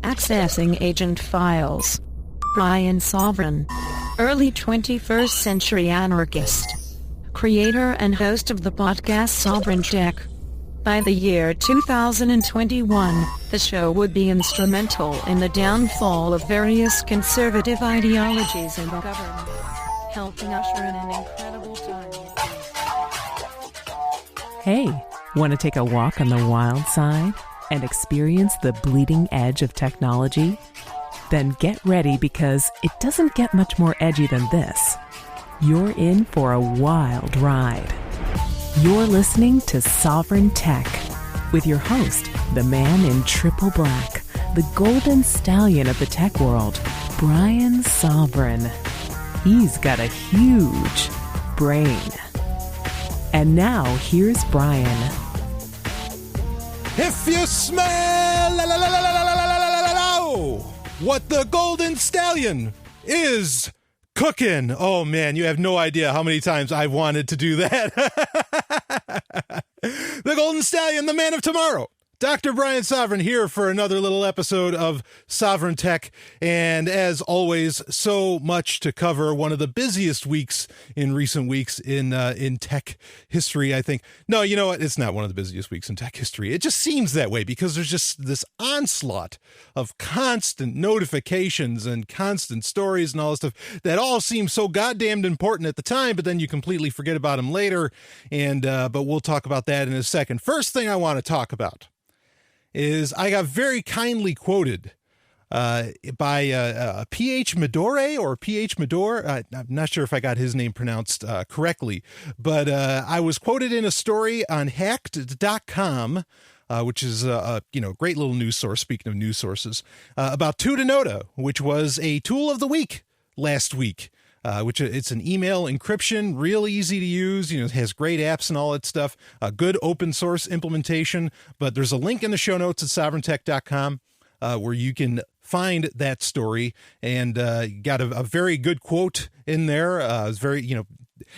Accessing agent files. Brian Sovryn. Early 21st century anarchist. Creator and host of the podcast Sovryn Tech. By the year 2021, the show would be instrumental in the downfall of various conservative ideologies in the government, helping usher in an incredible time. Hey, want to take a walk on the wild side and experience the bleeding edge of technology? Then get ready, because it doesn't get much more edgy than this. You're in for a wild ride. You're listening to Sovryn Tech with your host, the man in triple black, the golden stallion of the tech world, Brian Sovryn. He's got a huge brain. And now here's Brian. If you smell what the golden stallion is cooking. Oh man, you have no idea how many times I've wanted to do that. The golden stallion, the man of tomorrow. Dr. Brian Sovryn here for another little episode of Sovryn Tech. And as always, so much to cover. One of the busiest weeks in recent weeks in tech history, I think. No, you know what? It's not one of the busiest weeks in tech history. It just seems that way because there's just this onslaught of constant notifications and constant stories and all this stuff that all seem so goddamn important at the time, but then you completely forget about them later. And but we'll talk about that in a second. First thing I want to talk about is I got very kindly quoted by P.H. Medore or P.H. Medore. I'm not sure if I got his name pronounced correctly, but I was quoted in a story on hacked.com, which is a great little news source, speaking of news sources, about Tutanota, which was a tool of the week last week. Which it's an email encryption, real easy to use, it has great apps and all that stuff, a good open source implementation, but there's a link in the show notes at sovryntech.com where you can find that story, and got a very good quote in there. It's very,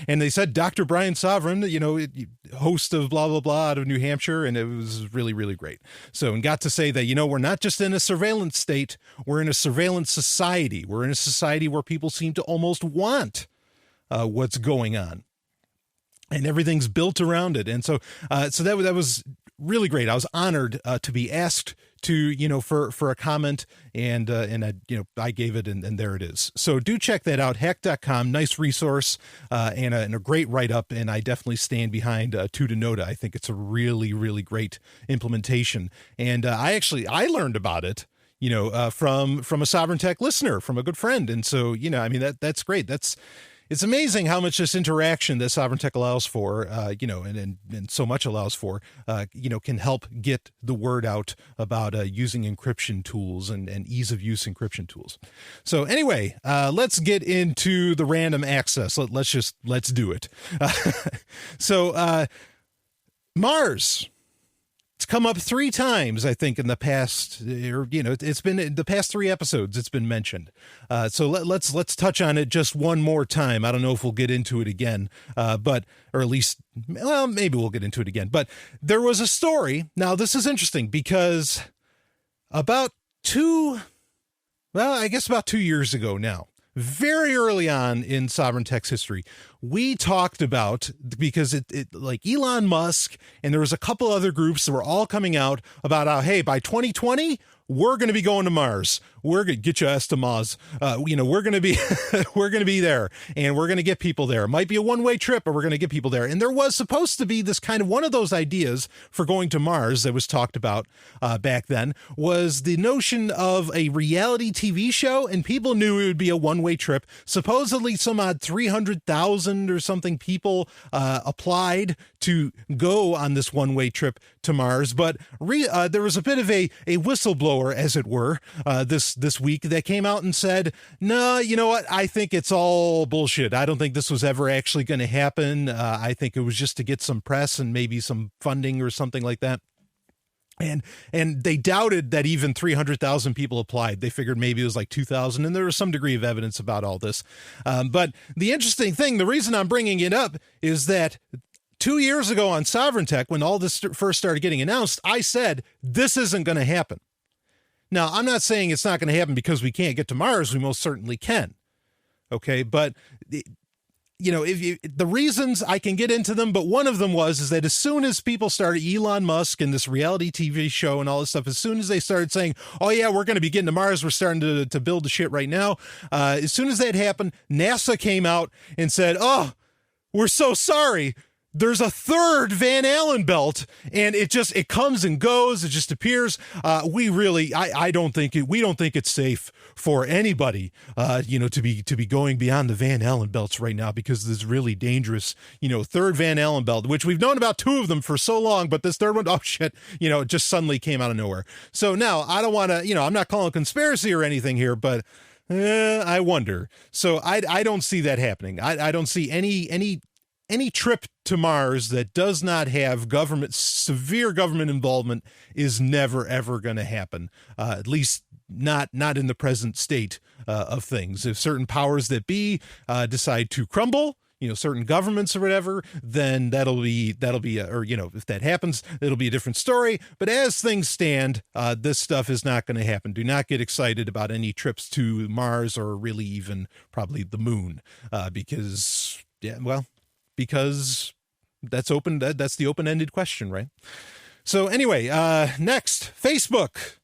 and they said Dr. Brian Sovryn, host of blah, blah, blah out of New Hampshire. And it was really, really great. So, and got to say that, we're not just in a surveillance state, we're in a surveillance society. We're in a society where people seem to almost want what's going on. And everything's built around it. And so that was really great. I was honored to be asked to, for a comment, and I gave it, and there it is. So do check that out, hack.com, nice resource, and a great write-up, and I definitely stand behind Tutanota. I think it's a really, really great implementation. And I learned about it, from a Sovryn Tech listener, from a good friend. And so, that's great. It's amazing how much this interaction that Sovryn Tech allows for, and so much allows for, can help get the word out about using encryption tools and ease of use encryption tools. So anyway, let's get into the random access. Let's do it. So Mars. It's come up 3 times, I think, in the past, it's been in the past 3 episodes, it's been mentioned. So let's touch on it just one more time. I don't know if we'll get into it again, or at least, maybe we'll get into it again. But there was a story. Now, this is interesting because about 2 years ago now, very early on in Sovryn Tech's history, we talked about, because it like Elon Musk, and there was a couple other groups that were all coming out about how, hey, by 2020, we're going to be going to Mars. We're going to get your ass to Mars. We're going to be, we're going to be there, and we're going to get people there. It might be a one-way trip, but we're going to get people there. And there was supposed to be this kind of one of those ideas for going to Mars that was talked about back then, was the notion of a reality TV show, and people knew it would be a one-way trip. Supposedly some odd 300,000 or something people applied to go on this one-way trip to Mars, but there was a bit of a whistleblower, as it were, this week that came out and said, no, you know what? I think it's all bullshit. I don't think this was ever actually going to happen. I think it was just to get some press and maybe some funding or something like that. And they doubted that even 300,000 people applied. They figured maybe it was like 2,000, and there was some degree of evidence about all this. But the interesting thing, the reason I'm bringing it up is that 2 years ago on Sovryn Tech, when all this first started getting announced, I said, this isn't going to happen. Now, I'm not saying it's not going to happen because we can't get to Mars. We most certainly can. Okay, but the reasons, I can get into them, but one of them is that as soon as people started, Elon Musk and this reality TV show and all this stuff, as soon as they started saying, oh yeah, we're going to be getting to Mars, we're starting to build the shit right now. As soon as that happened, NASA came out and said, oh, we're so sorry. There's a third Van Allen belt, and it comes and goes. It just appears. We don't think it's safe for anybody, to be going beyond the Van Allen belts right now, because this really dangerous, third Van Allen belt, which we've known about two of them for so long, but this third one, oh shit, it just suddenly came out of nowhere. So now I don't want to, I'm not calling conspiracy or anything here, but I wonder. So I don't see that happening. I don't see any trip to Mars that does not have severe government involvement is never, ever going to happen. At least not in the present state of things. If certain powers that be decide to crumble, certain governments or whatever, then that'll be if that happens, it'll be a different story. But as things stand, this stuff is not going to happen. Do not get excited about any trips to Mars or really even probably the moon, because that's open. That's the open-ended question, right? So anyway, next, Facebook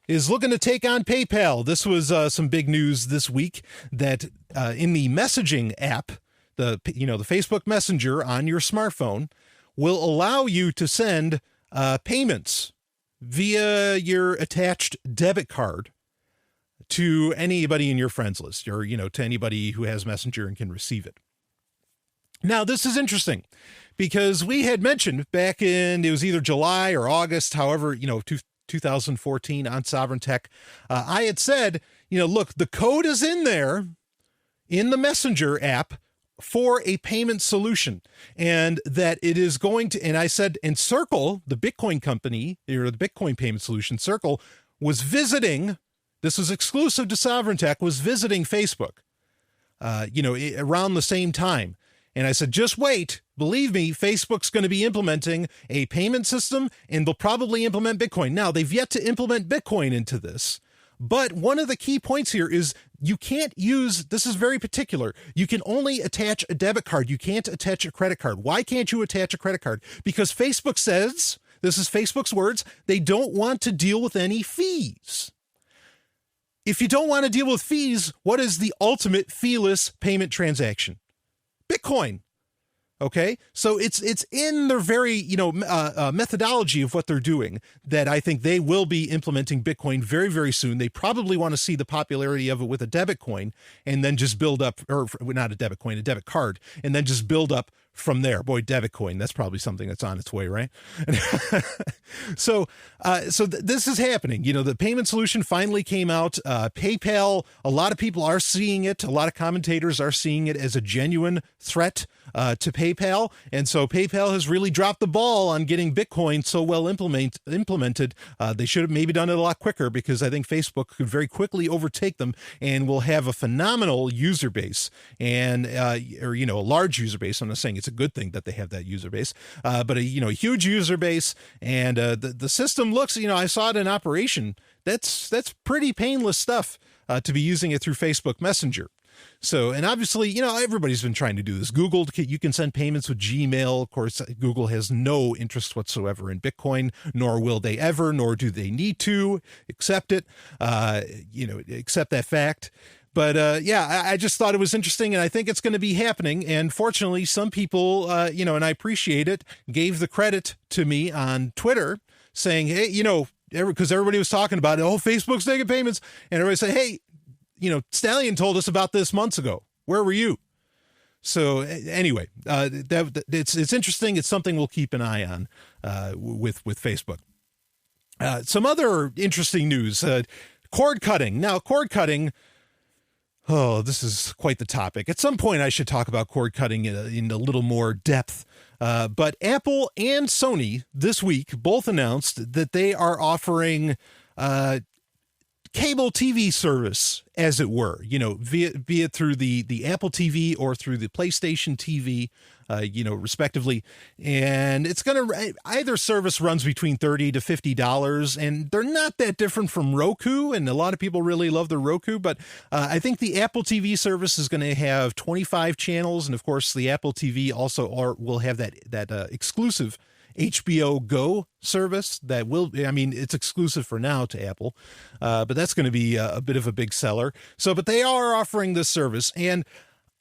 is looking to take on PayPal. This was some big news this week that in the messaging app, the Facebook Messenger on your smartphone will allow you to send payments via your attached debit card to anybody in your friends list, or to anybody who has Messenger and can receive it. Now, this is interesting because we had mentioned back in, it was either July or August, however, 2014 on Sovryn Tech, I had said, look, the code is in there in the Messenger app for a payment solution, and that it is going to, and I said, and Circle, the Bitcoin company, or the Bitcoin payment solution, Circle, was visiting, this was exclusive to Sovryn Tech, was visiting Facebook, around the same time. And I said, just wait, believe me, Facebook's going to be implementing a payment system, and they'll probably implement Bitcoin. Now, they've yet to implement Bitcoin into this, but one of the key points here is you can't use, this is very particular, you can only attach a debit card. You can't attach a credit card. Why can't you attach a credit card? Because Facebook says, this is Facebook's words, they don't want to deal with any fees. If you don't want to deal with fees, what is the ultimate feeless payment transaction? Bitcoin. Okay, so it's in their very methodology of what they're doing that I think they will be implementing Bitcoin very, very soon. They probably want to see the popularity of it with a debit coin and then just build up, or not a debit coin, a debit card, and then just build up from there. Boy, debit coin, that's probably something that's on its way, right? So this is happening. The payment solution finally came out. PayPal, a lot of people are seeing it. A lot of commentators are seeing it as a genuine threat to PayPal. And so PayPal has really dropped the ball on getting Bitcoin so well implemented. They should have maybe done it a lot quicker, because I think Facebook could very quickly overtake them and will have a phenomenal user base and, a large user base. I'm not saying it's a good thing that they have that user base, but a huge user base. And the system looks, I saw it in operation. That's pretty painless stuff to be using it through Facebook Messenger. So, and obviously, everybody's been trying to do this. Google, you can send payments with Gmail. Of course, Google has no interest whatsoever in Bitcoin, nor will they ever, nor do they need to accept it, accept that fact. But I just thought it was interesting, and I think it's going to be happening. And fortunately, some people, and I appreciate it, gave the credit to me on Twitter saying, hey, because everybody was talking about it. Oh, Facebook's taking payments. And everybody said, hey, Stallion told us about this months ago. Where were you? So anyway, it's interesting. It's something we'll keep an eye on with Facebook. Some other interesting news, cord cutting. Now, cord cutting, oh, this is quite the topic. At some point, I should talk about cord cutting in a little more depth. But Apple and Sony this week both announced that they are offering cable TV service, as it were, be it through the Apple TV or through the PlayStation TV, respectively. And it's going to, either service runs between $30 to $50, and they're not that different from Roku. And a lot of people really love the Roku, but I think the Apple TV service is going to have 25 channels. And of course, the Apple TV also will have that exclusive HBO Go service that it's exclusive for now to Apple, but that's going to be a bit of a big seller. But they are offering this service, and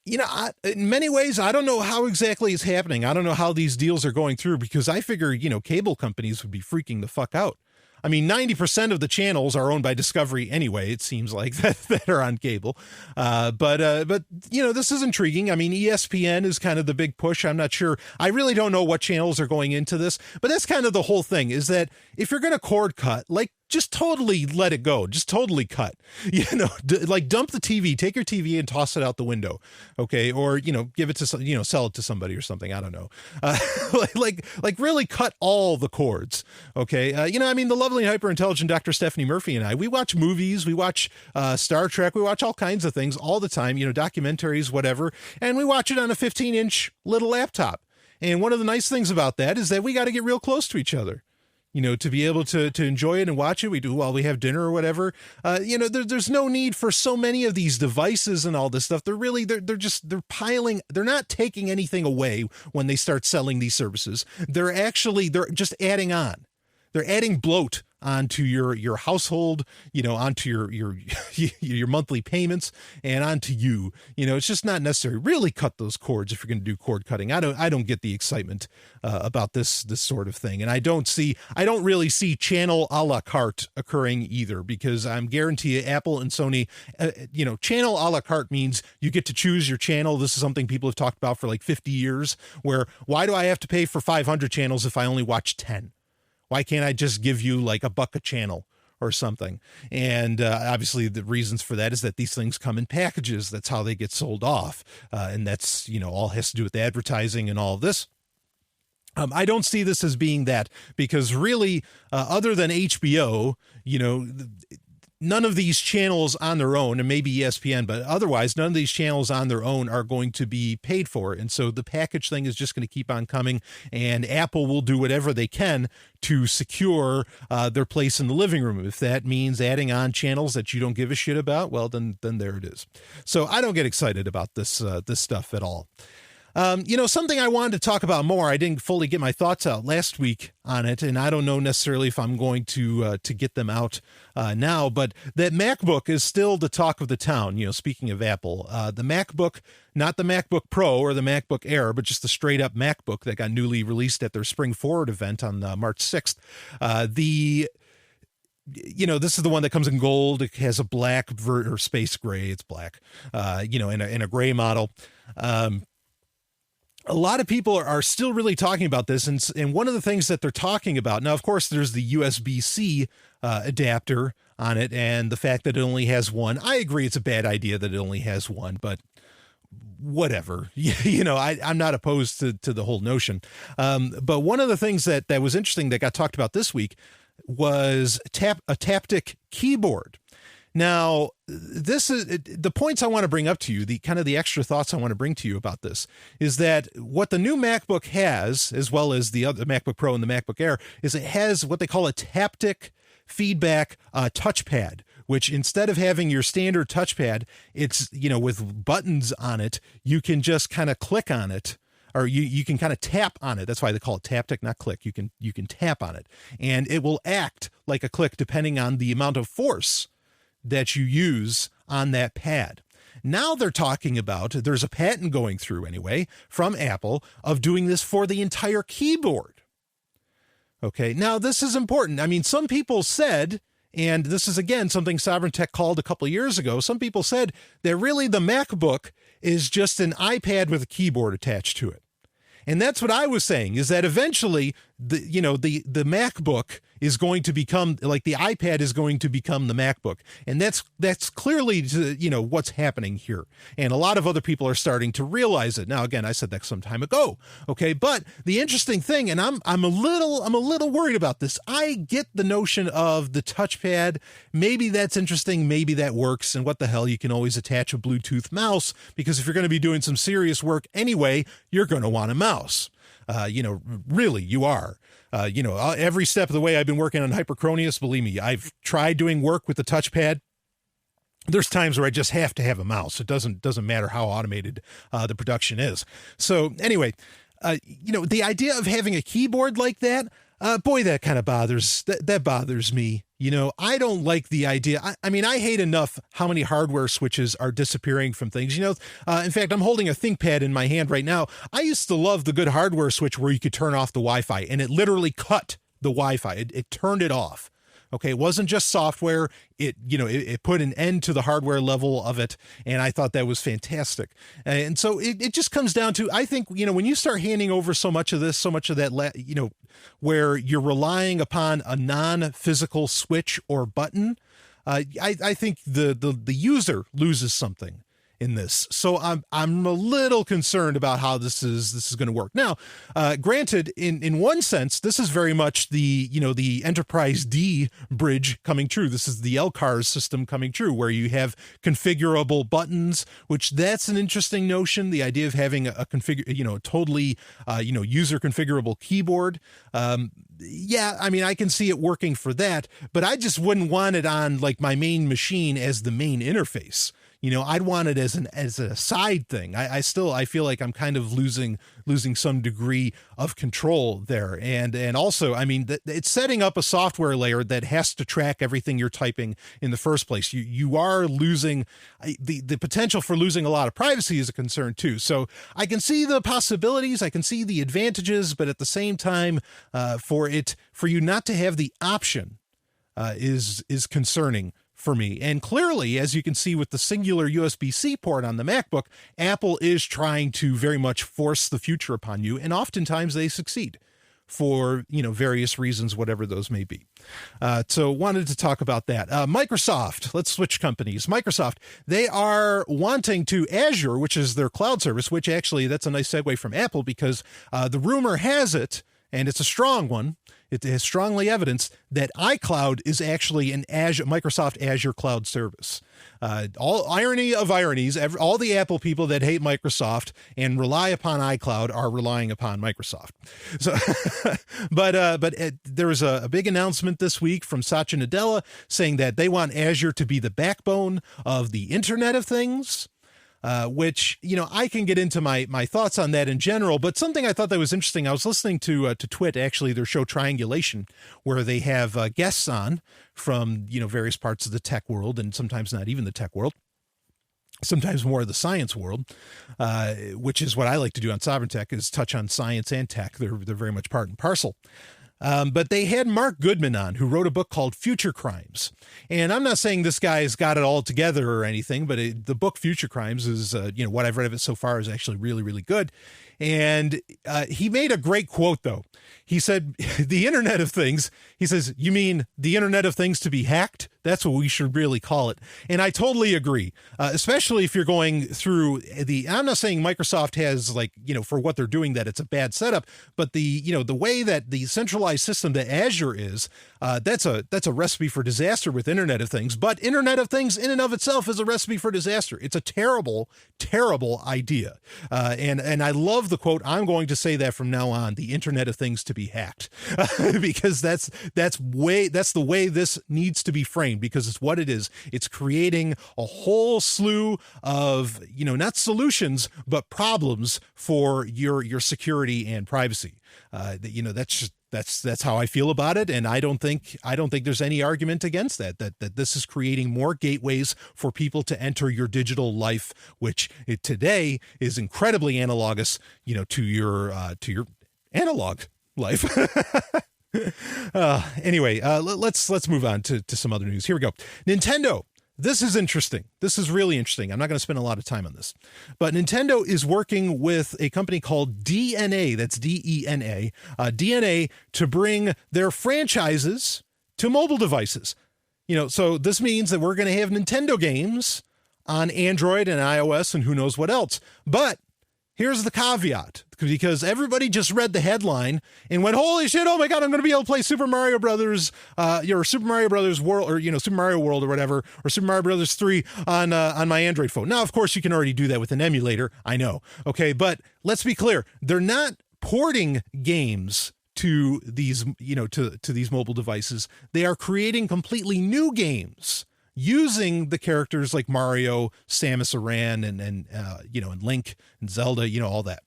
in many ways, I don't know how exactly it's happening. I don't know how these deals are going through, because I figure, cable companies would be freaking the fuck out. 90% of the channels are owned by Discovery anyway, it seems like, that are on cable. But this is intriguing. ESPN is kind of the big push. I'm not sure. I really don't know what channels are going into this, but that's kind of the whole thing, is that if you're going to cord cut, just totally let it go. Just totally cut, dump the TV, take your TV and toss it out the window. Okay. Or, give it to, sell it to somebody or something. I don't know. Really cut all the cords. Okay. The lovely and hyper intelligent Dr. Stephanie Murphy and I, we watch movies, we watch Star Trek, we watch all kinds of things all the time, documentaries, whatever. And we watch it on a 15-inch little laptop. And one of the nice things about that is that we got to get real close to each other. To be able to enjoy it and watch it. We do while we have dinner or whatever. There's no need for so many of these devices and all this stuff. They're piling. They're not taking anything away when they start selling these services. They're just adding on. They're adding bloat onto your household, onto your monthly payments and onto you. It's just not necessary. Really cut those cords if you're going to do cord cutting. I don't get the excitement about this sort of thing. And I don't really see channel a la carte occurring either, because I'm guarantee you Apple and Sony, channel a la carte means you get to choose your channel. This is something people have talked about for 50 years, where why do I have to pay for 500 channels if I only watch 10? Why can't I just give you $1 a channel or something? And obviously the reasons for that is that these things come in packages. That's how they get sold off. And that's, all has to do with advertising and all of this. I don't see this as being that, because really, other than HBO, none of these channels on their own, and maybe ESPN, but otherwise, none of these channels on their own are going to be paid for. And so the package thing is just going to keep on coming, and Apple will do whatever they can to secure their place in the living room. If that means adding on channels that you don't give a shit about, well, then there it is. So I don't get excited about this stuff at all. Something I wanted to talk about more, I didn't fully get my thoughts out last week on it, and I don't know necessarily if I'm going to get them out now, but that MacBook is still the talk of the town. Speaking of Apple, the MacBook, not the MacBook Pro or the MacBook Air, but just the straight up MacBook that got newly released at their Spring Forward event on March 6th. This is the one that comes in gold. It has a black or space gray. It's black, in a gray model. A lot of people are still really talking about this, and one of the things that they're talking about now, of course, there's the USB-C adapter on it, and the fact that it only has one. I agree, it's a bad idea that it only has one, but whatever. I'm not opposed to the whole notion. But one of the things that was interesting that got talked about this week was a taptic keyboard. Now, this is the points I want to bring up to you, the extra thoughts I want to bring to you about this, is that what the new MacBook has, as well as the other MacBook Pro and the MacBook Air, is it has what they call a taptic feedback touchpad, which instead of having your standard touchpad, it's, with buttons on it, you can just kind of click on it. Or you can kind of tap on it. That's why they call it taptic, not click. You can tap on it, and it will act like a click depending on the amount of force that you use on that pad. Now they're talking about, there's a patent going through anyway from Apple of doing this for the entire keyboard. Okay, now this is important. Some people said, and this is again something Sovryn Tech called a couple of years ago, some people said that really the MacBook is just an iPad with a keyboard attached to it. And that's what I was saying, is that eventually the MacBook is going to become like the iPad is going to become the MacBook. And that's clearly, what's happening here. And a lot of other people are starting to realize it. Now, again, I said that some time ago. Okay. But the interesting thing, and I'm a little worried about this. I get the notion of the touchpad. Maybe that's interesting. Maybe that works. And what the hell, you can always attach a Bluetooth mouse, because if you're going to be doing some serious work anyway, you're going to want a mouse. Really, you are. Every step of the way I've been working on Hyperchronius, believe me, I've tried doing work with the touchpad. There's times where I just have to have a mouse. It doesn't matter how automated the production is. So anyway, the idea of having a keyboard like that, boy, that kind of that bothers me. I don't like the idea. I mean, I hate enough how many hardware switches are disappearing from things. In fact, I'm holding a ThinkPad in my hand right now. I used to love the good hardware switch where you could turn off the Wi-Fi, and it literally cut the Wi-Fi. It turned it off. Okay, it wasn't just software. It put an end to the hardware level of it, and I thought that was fantastic. And so it just comes down to, I think, when you start handing over so much of that, where you're relying upon a non-physical switch or button, I think the user loses something in this. So I'm a little concerned about how this is going to work. Now, granted, in one sense, this is very much the Enterprise D bridge coming true. This is the LCARS system coming true, where you have configurable buttons, which that's an interesting notion. The idea of having a totally user configurable keyboard. Yeah, I mean, I can see it working for that, but I just wouldn't want it on like my main machine as the main interface. I'd want it as a side thing. I feel like I'm kind of losing some degree of control there. And also, I mean, it's setting up a software layer that has to track everything you're typing in the first place. You are losing the potential for losing a lot of privacy is a concern too. So I can see the possibilities. I can see the advantages, but at the same time, for you not to have the option, is concerning for me. And clearly, as you can see with the singular USB-C port on the MacBook, Apple is trying to very much force the future upon you, and oftentimes they succeed for, various reasons, whatever those may be. So wanted to talk about that. Microsoft, let's switch companies. Microsoft, they are wanting to Azure, which is their cloud service, which actually, that's a nice segue from Apple, because the rumor has it, and it's a strong one, it has strongly evidenced that iCloud is actually an Microsoft Azure cloud service. All irony of ironies, all the Apple people that hate Microsoft and rely upon iCloud are relying upon Microsoft. So, but there was a big announcement this week from Satya Nadella saying that they want Azure to be the backbone of the Internet of Things. Which, I can get into my thoughts on that in general, but something I thought that was interesting, I was listening to Twit, actually, their show Triangulation, where they have guests on from, various parts of the tech world, and sometimes not even the tech world, sometimes more of the science world, which is what I like to do on Sovereign Tech, is touch on science and tech. They're very much part and parcel. But they had Mark Goodman on, who wrote a book called Future Crimes. And I'm not saying this guy's got it all together or anything, but the book Future Crimes is, what I've read of it so far is actually really, really good. And he made a great quote, though. He said, the Internet of Things, he says, you mean the Internet of Things to be hacked? That's what we should really call it. And I totally agree, especially if you're going through I'm not saying Microsoft has for what they're doing that it's a bad setup, but the way that the centralized system that Azure is, that's a recipe for disaster with Internet of Things. But Internet of Things in and of itself is a recipe for disaster. It's a terrible, terrible idea. And I love the quote. I'm going to say that from now on, the Internet of Things to be hacked, because that's the way this needs to be framed, because it's what it is. It's creating a whole slew of, not solutions, but problems for your security and privacy. That's how I feel about it. And I don't think there's any argument against that this is creating more gateways for people to enter your digital life, which today is incredibly analogous, to your analog life. Anyway, let's move on to some other news. Here we go. Nintendo. this is interesting. This is really interesting. I'm not going to spend a lot of time on this. But Nintendo is working with a company called DNA, that's D-E-N-A, DNA, to bring their franchises to mobile devices. So this means that we're going to have Nintendo games on Android and iOS and who knows what else. But here's the caveat, because everybody just read the headline and went, holy shit, oh my God, I'm going to be able to play Super Mario Brothers, Super Mario Brothers World, or, Super Mario World or whatever, or Super Mario Brothers 3 on my Android phone. Now, of course, you can already do that with an emulator. I know. Okay. But let's be clear. They're not porting games to these, to these mobile devices. They are creating completely new games using the characters like Mario, Samus Aran, and Link and Zelda, all that.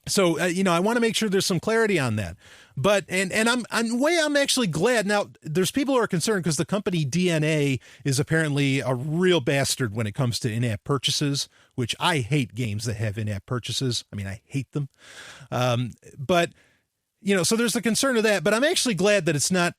So, I want to make sure there's some clarity on that. But, and I'm actually glad. Now, there's people who are concerned because the company DNA is apparently a real bastard when it comes to in-app purchases, which I hate games that have in-app purchases. I mean, I hate them. But so there's the concern of that, but I'm actually glad that it's not,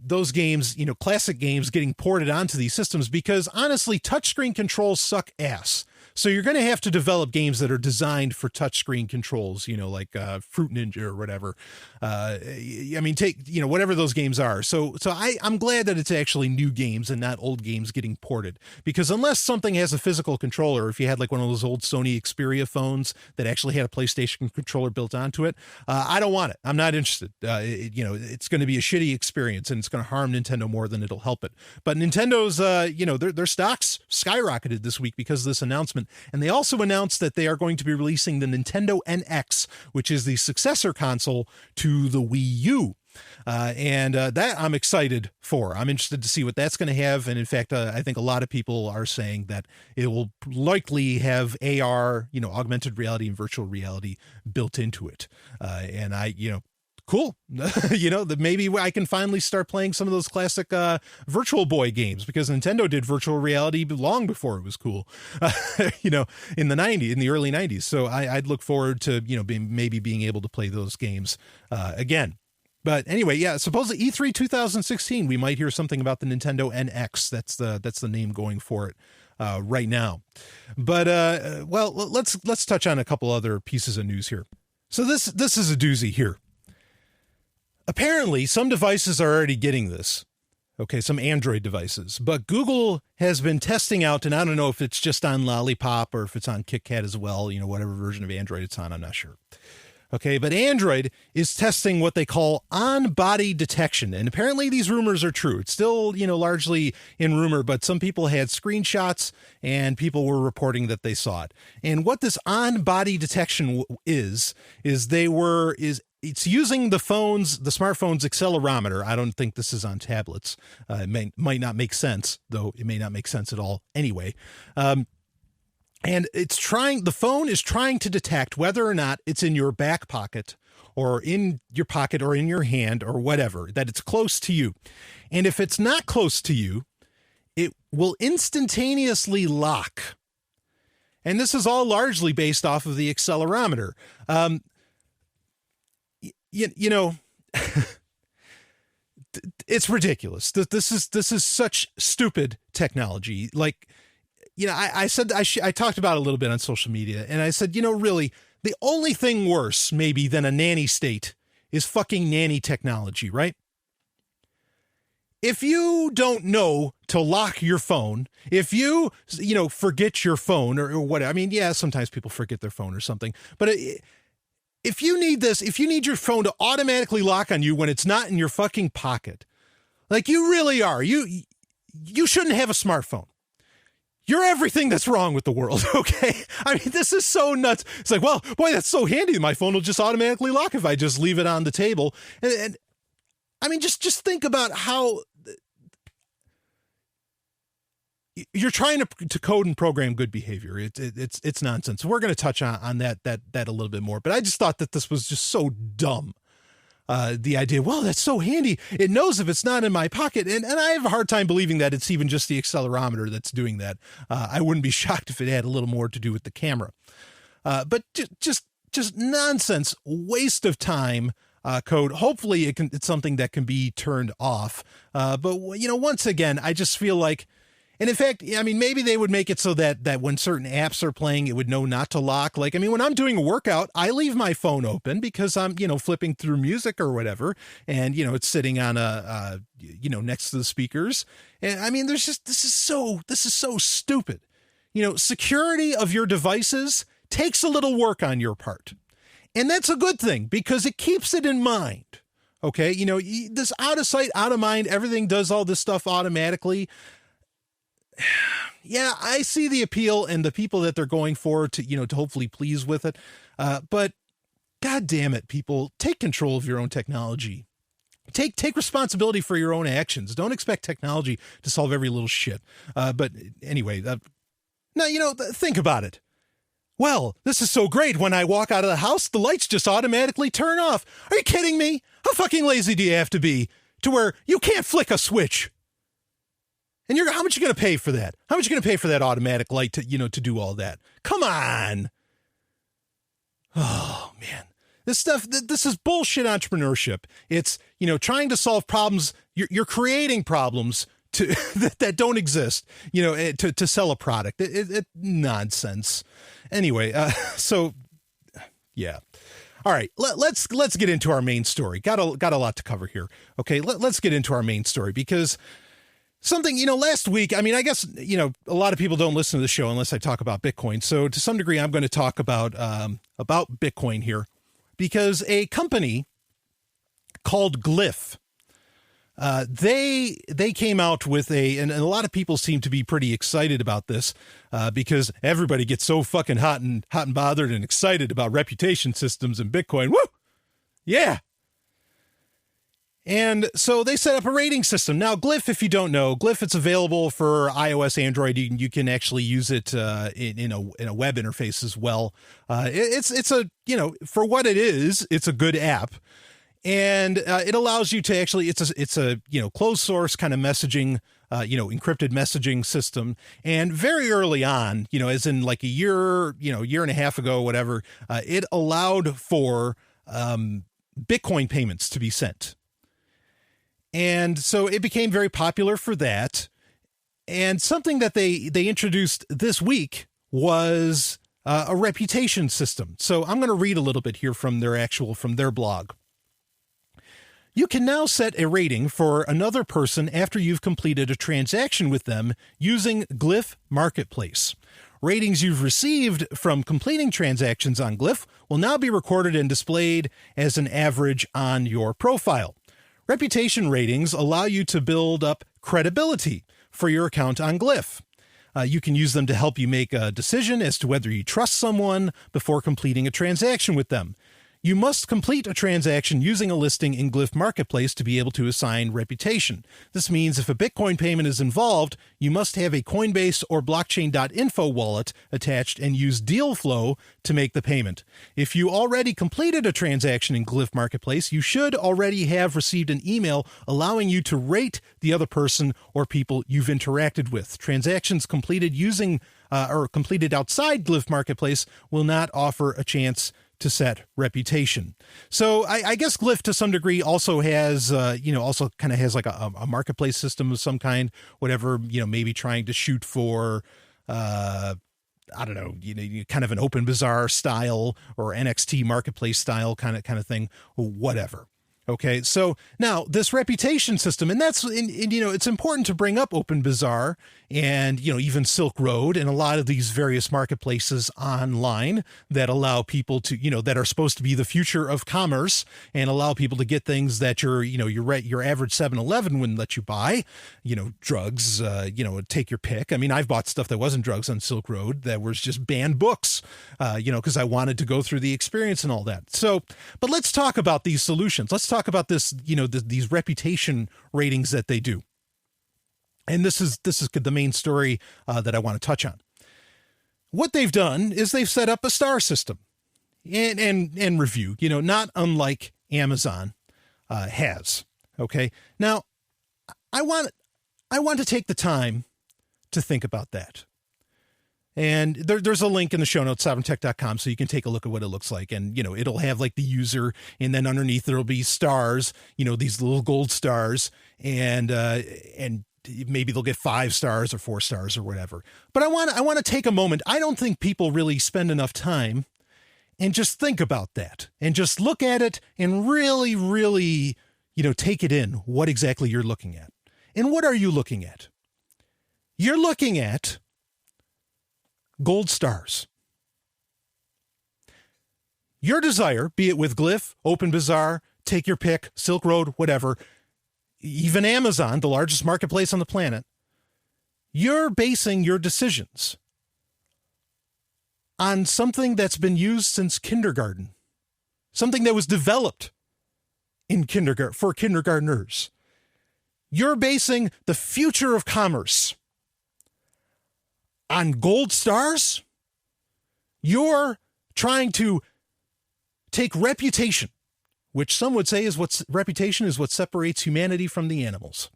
those games, classic games getting ported onto these systems, because honestly, touchscreen controls suck ass. So you're going to have to develop games that are designed for touchscreen controls, like Fruit Ninja or whatever. Take, whatever those games are. So I'm glad that it's actually new games and not old games getting ported, because unless something has a physical controller, if you had like one of those old Sony Xperia phones that actually had a PlayStation controller built onto it, I don't want it. I'm not interested. It's going to be a shitty experience and it's going to harm Nintendo more than it'll help it. But Nintendo's, their stocks skyrocketed this week because of this announcement. And they also announced that they are going to be releasing the Nintendo NX, which is the successor console to the Wii U. That I'm excited for. I'm interested to see what that's going to have. And in fact, I think a lot of people are saying that it will likely have AR, augmented reality and virtual reality built into it. Cool. That maybe I can finally start playing some of those classic Virtual Boy games, because Nintendo did virtual reality long before it was cool, in the early 90s. So I'd look forward to, being able to play those games again. But anyway, yeah, supposedly E3 2016, we might hear something about the Nintendo NX. That's the name going for it right now. But let's touch on a couple other pieces of news here. So this is a doozy here. Apparently, some devices are already getting this. Okay, some Android devices. But Google has been testing out, and I don't know if it's just on Lollipop or if it's on KitKat as well, whatever version of Android it's on, I'm not sure. Okay, but Android is testing what they call on-body detection. And apparently these rumors are true. It's still, largely in rumor, but some people had screenshots and people were reporting that they saw it. And what this on-body detection is it's using the smartphone's accelerometer. I don't think this is on tablets. It might not make sense, though it may not make sense at all anyway. And the phone is trying to detect whether or not it's in your back pocket or in your pocket or in your hand or whatever, that it's close to you. And if it's not close to you, it will instantaneously lock. And this is all largely based off of the accelerometer. It's ridiculous. This is such stupid technology. Like, I said, I talked about it a little bit on social media, and I said, really, the only thing worse maybe than a nanny state is fucking nanny technology, right? If you don't know to lock your phone, if you forget your phone or whatever, I mean, yeah, sometimes people forget their phone or something, but if you need your phone to automatically lock on you when it's not in your fucking pocket, like you really are, you shouldn't have a smartphone. You're everything that's wrong with the world, okay? I mean, this is so nuts. It's like, well, boy, that's so handy. My phone will just automatically lock if I just leave it on the table. And I mean, just think about how you're trying to code and program good behavior. It's nonsense. We're going to touch on that a little bit more, but I just thought that this was just so dumb. The idea, well, that's so handy. It knows if it's not in my pocket. And I have a hard time believing that it's even just the accelerometer that's doing that. I wouldn't be shocked if it had a little more to do with the camera. But just nonsense, waste of time code. Hopefully it's something that can be turned off. But once again, I just feel like And in fact, I mean, maybe they would make it so that when certain apps are playing, it would know not to lock. Like, I mean, when I'm doing a workout, I leave my phone open because I'm, flipping through music or whatever. And, it's sitting on next to the speakers. And I mean, this is so stupid. Security of your devices takes a little work on your part. And that's a good thing because it keeps it in mind. Okay. This out of sight, out of mind, everything does all this stuff automatically. Yeah, I see the appeal and the people that they're going for to hopefully please with it. But God damn it, people, take control of your own technology. Take responsibility for your own actions. Don't expect technology to solve every little shit. But anyway, now, think about it. Well, this is so great. When I walk out of the house, the lights just automatically turn off. Are you kidding me? How fucking lazy do you have to be to where you can't flick a switch? And how much are you going to pay for that? How much are you going to pay for that automatic light to do all that? Come on. Oh, man. This is bullshit entrepreneurship. It's, trying to solve problems. You're creating problems that don't exist, to sell a product. It nonsense. Anyway, so yeah. All right, let's get into our main story. Got a lot to cover here. Okay, let's get into our main story because something, last week, I mean, I guess, a lot of people don't listen to the show unless I talk about Bitcoin. So to some degree, I'm going to talk about Bitcoin here because a company called Glyph, they came out with and a lot of people seem to be pretty excited about this because everybody gets so fucking hot and bothered and excited about reputation systems and Bitcoin. Woo! Yeah. And so they set up a rating system. Now, Glyph, if you don't know, Glyph, it's available for iOS, Android. You can actually use it in a web interface as well. It's a, for what it is, it's a good app. And it allows you to actually, it's a closed source kind of messaging, encrypted messaging system. And very early on, as in like a year, year and a half ago, whatever, it allowed for Bitcoin payments to be sent. And so it became very popular for that. And something that they introduced this week was a reputation system. So I'm going to read a little bit here from their blog. You can now set a rating for another person after you've completed a transaction with them using Glyph Marketplace. Ratings you've received from completing transactions on Glyph will now be recorded and displayed as an average on your profile. Reputation ratings allow you to build up credibility for your account on Glyph. You can use them to help you make a decision as to whether you trust someone before completing a transaction with them. You must complete a transaction using a listing in Glyph Marketplace to be able to assign reputation. This means if a Bitcoin payment is involved, you must have a Coinbase or blockchain.info wallet attached and use Dealflow to make the payment. If you already completed a transaction in Glyph Marketplace, you should already have received an email allowing you to rate the other person or people you've interacted with. Transactions completed using or completed outside Glyph Marketplace will not offer a chance to set reputation. So I guess Glyph to some degree also has, also kind of has like a marketplace system of some kind, whatever, maybe trying to shoot for, I don't know, kind of an Open Bazaar style or NXT marketplace style kind of thing, whatever. Okay, so now this reputation system, and that's, it's important to bring up Open Bazaar and, even Silk Road and a lot of these various marketplaces online that allow people to, that are supposed to be the future of commerce and allow people to get things that your average 7-Eleven wouldn't let you buy, drugs, take your pick. I mean, I've bought stuff that wasn't drugs on Silk Road that was just banned books, because I wanted to go through the experience and all that. So, but let's talk about these solutions. Let's talk about this, these reputation ratings that they do. And this is the main story that I want to touch on. What they've done is they've set up a star system and review, not unlike Amazon has. Okay. Now I want to take the time to think about that. And there's a link in the show notes, sovereigntech.com, so you can take a look at what it looks like. And, it'll have like the user, and then underneath there'll be stars, these little gold stars. And maybe they'll get 5 stars or 4 stars or whatever. But I want to take a moment. I don't think people really spend enough time and just think about that and just look at it and really, really, take it in what exactly you're looking at. And what are you looking at? You're looking at gold stars. Your desire, be it with Glyph, OpenBazaar, take your pick, Silk Road, whatever, even Amazon, the largest marketplace on the planet, you're basing your decisions on something that's been used since kindergarten, something that was developed in kindergarten for kindergartners. You're basing the future of commerce on gold stars. You're trying to take reputation, which some would say is reputation is what separates humanity from the animals.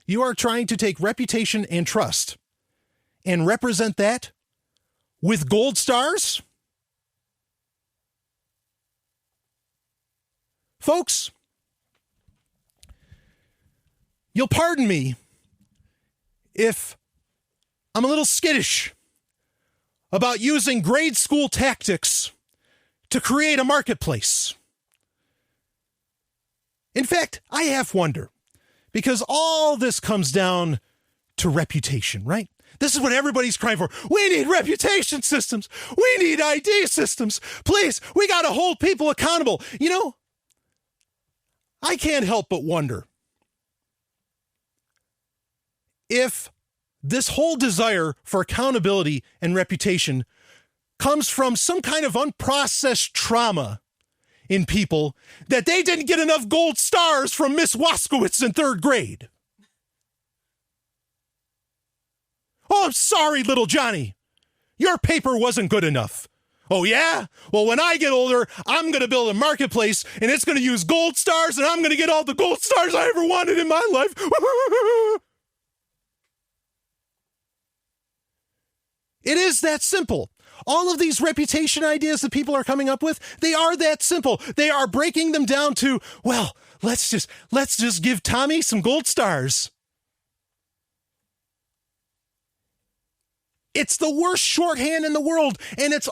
You are trying to take reputation and trust and represent that with gold stars? Folks, you'll pardon me if I'm a little skittish about using grade school tactics to create a marketplace. In fact, I half wonder, because all this comes down to reputation, right? This is what everybody's crying for. We need reputation systems. We need ID systems. Please, we got to hold people accountable. I can't help but wonder if this whole desire for accountability and reputation comes from some kind of unprocessed trauma in people that they didn't get enough gold stars from Miss Waskowitz in 3rd grade. Oh, I'm sorry, little Johnny. Your paper wasn't good enough. Oh, yeah? Well, when I get older, I'm going to build a marketplace, and it's going to use gold stars, and I'm going to get all the gold stars I ever wanted in my life. It is that simple. All of these reputation ideas that people are coming up with, they are that simple. They are breaking them down to, well, let's just give Tommy some gold stars. It's the worst shorthand in the world, and it's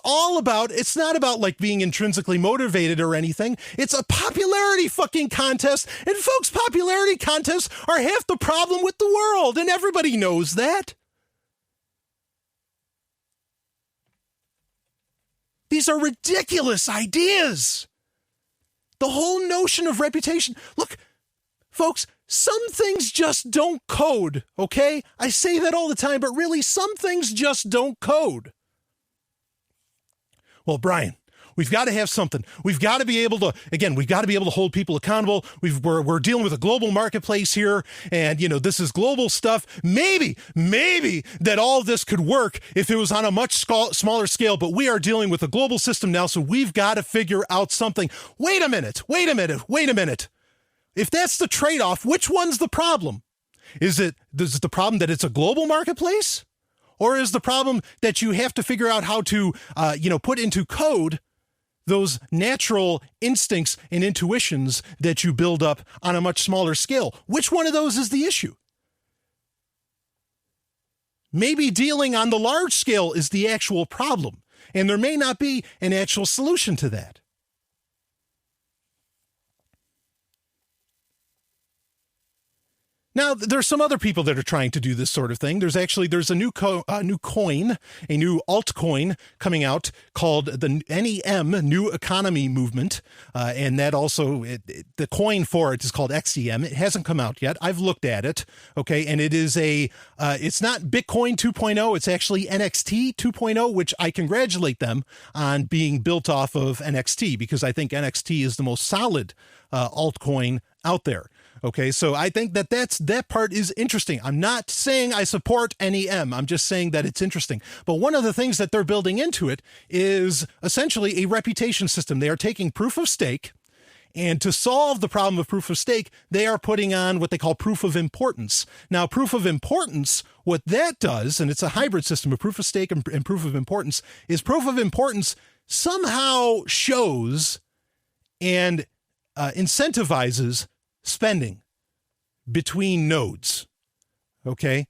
not about like being intrinsically motivated or anything. It's a popularity fucking contest, and folks, popularity contests are half the problem with the world, and everybody knows that. These are ridiculous ideas. The whole notion of reputation. Look, folks, some things just don't code, okay? I say that all the time, but really, some things just don't code. Well, Brian, we've got to have something. We've got to be able to hold people accountable. We're dealing with a global marketplace here, and, this is global stuff. Maybe that all this could work if it was on a much smaller scale, but we are dealing with a global system now, so we've got to figure out something. Wait a minute. If that's the trade-off, which one's the problem? Is it the problem that it's a global marketplace? Or is the problem that you have to figure out how to, put into code those natural instincts and intuitions that you build up on a much smaller scale? Which one of those is the issue? Maybe dealing on the large scale is the actual problem, and there may not be an actual solution to that. Now, there's some other people that are trying to do this sort of thing. There's a new altcoin coming out called the NEM, New Economy Movement. And that also, the coin for it is called XEM. It hasn't come out yet. I've looked at it. Okay. And it is it's not Bitcoin 2.0. It's actually NXT 2.0, which I congratulate them on being built off of NXT, because I think NXT is the most solid altcoin out there. Okay, so I think that part is interesting. I'm not saying I support NEM. I'm just saying that it's interesting. But one of the things that they're building into it is essentially a reputation system. They are taking proof of stake, and to solve the problem of proof of stake, they are putting on what they call proof of importance. Now, proof of importance, what that does, and it's a hybrid system of proof of stake and proof of importance, is proof of importance somehow shows and incentivizes spending between nodes. Okay.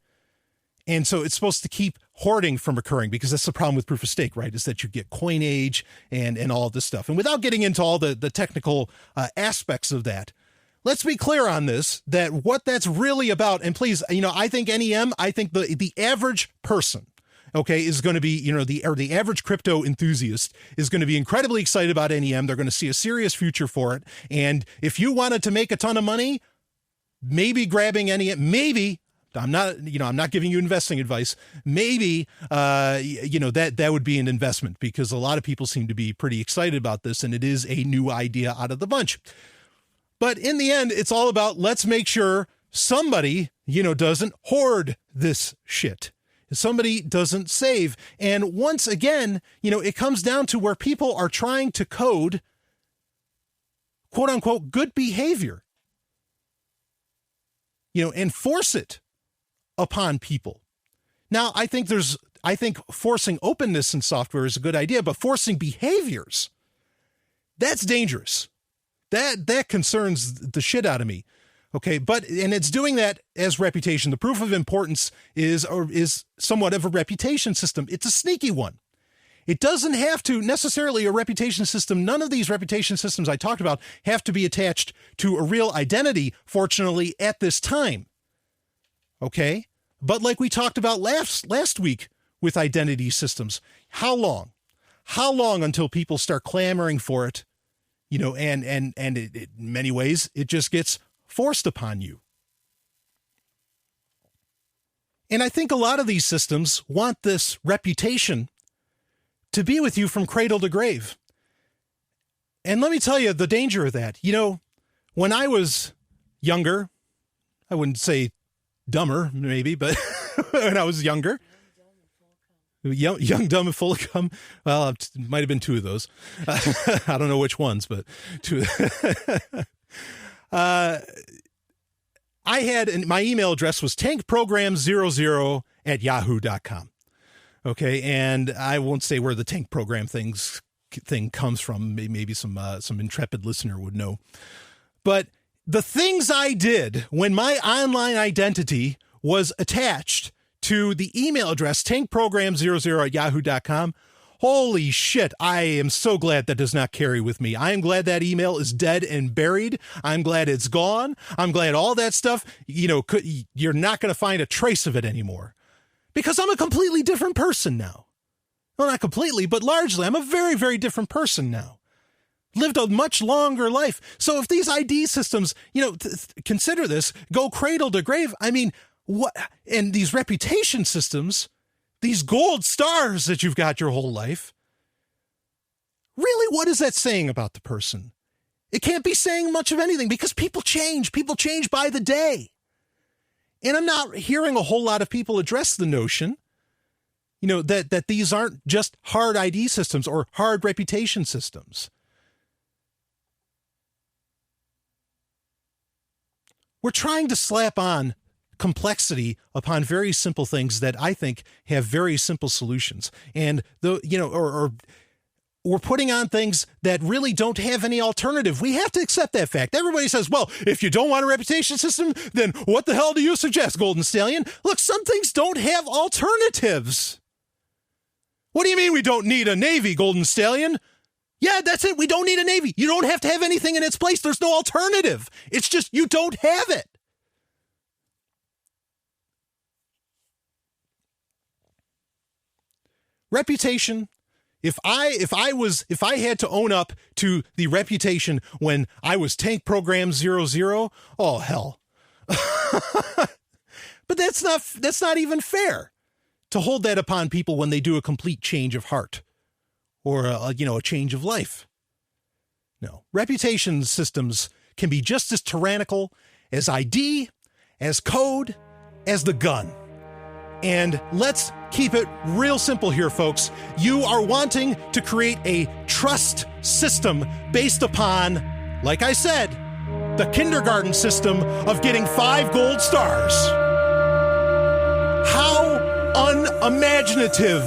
And so it's supposed to keep hoarding from occurring, because that's the problem with proof of stake, right? Is that you get coinage and all this stuff. And without getting into all the technical aspects of that, let's be clear on this, that what that's really about, and please, I think NEM, I think the average person, okay, is going to be, the average crypto enthusiast is going to be incredibly excited about NEM. They're going to see a serious future for it. And if you wanted to make a ton of money, maybe grabbing NEM, maybe, I'm not giving you investing advice. Maybe, that would be an investment, because a lot of people seem to be pretty excited about this, and it is a new idea out of the bunch. But in the end, it's all about, let's make sure somebody, doesn't hoard this shit. Somebody doesn't save. And once again, it comes down to where people are trying to code, quote unquote, good behavior, and force it upon people. Now, I think forcing openness in software is a good idea, but forcing behaviors, that's dangerous. That concerns the shit out of me. Okay, and it's doing that as reputation. The proof of importance is somewhat of a reputation system. It's a sneaky one. It doesn't have to necessarily a reputation system. None of these reputation systems I talked about have to be attached to a real identity, fortunately, at this time. Okay? But like we talked about last week with identity systems, how long? How long until people start clamoring for it? And in many ways, it just gets forced upon you. And I think a lot of these systems want this reputation to be with you from cradle to grave. And let me tell you the danger of that. When I was younger, I wouldn't say dumber, maybe, but when I was younger, young, dumb, and full of cum. Well, it might have been two of those. I don't know which ones, but two. I had, my email address was tankprogram00@yahoo.com. Okay. And I won't say where the tank program thing comes from. Maybe some intrepid listener would know, but the things I did when my online identity was attached to the email address tankprogram00@yahoo.com. Holy shit, I am so glad that does not carry with me. I am glad that email is dead and buried. I'm glad it's gone. I'm glad all that stuff, you're not going to find a trace of it anymore. Because I'm a completely different person now. Well, not completely, but largely. I'm a very, very different person now. Lived a much longer life. So if these ID systems, consider this, go cradle to grave, I mean, what? And these reputation systems, these gold stars that you've got your whole life, really, what is that saying about the person? It can't be saying much of anything, because people change. People change by the day. And I'm not hearing a whole lot of people address the notion, that these aren't just hard ID systems or hard reputation systems. We're trying to slap on complexity upon very simple things that I think have very simple solutions. And or we're putting on things that really don't have any alternative. We have to accept that fact. Everybody says, well, if you don't want a reputation system, then what the hell do you suggest, Golden Stallion? Look, some things don't have alternatives. What do you mean we don't need a Navy, Golden Stallion? Yeah, that's it. We don't need a Navy. You don't have to have anything in its place. There's no alternative. It's just you don't have it. Reputation. If I had to own up to the reputation when I was Tank Program 00, oh hell. But that's not even fair to hold that upon people when they do a complete change of heart. Or a change of life. No, reputation systems can be just as tyrannical as ID, as code, as the gun. And let's keep it real simple here, folks. You are wanting to create a trust system based upon, like I said, the kindergarten system of getting 5 gold stars. How unimaginative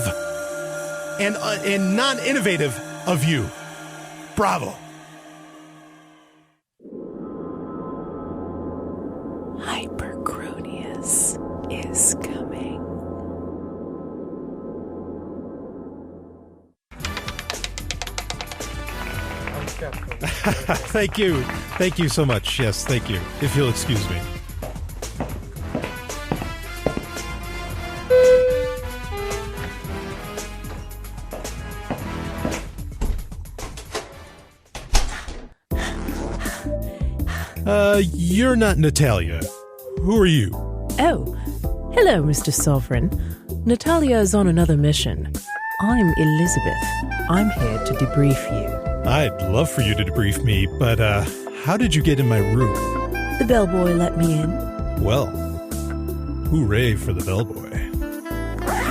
and non-innovative of you. Bravo. Hypercronius is coming. Thank you. Thank you so much. Yes, thank you. If you'll excuse me. You're not Natalia. Who are you? Oh, hello, Mr. Sovryn. Natalia is on another mission. I'm Elizabeth. I'm here to debrief you. I'd love for you to debrief me, but how did you get in my room? The bellboy let me in. Well, hooray for the bellboy.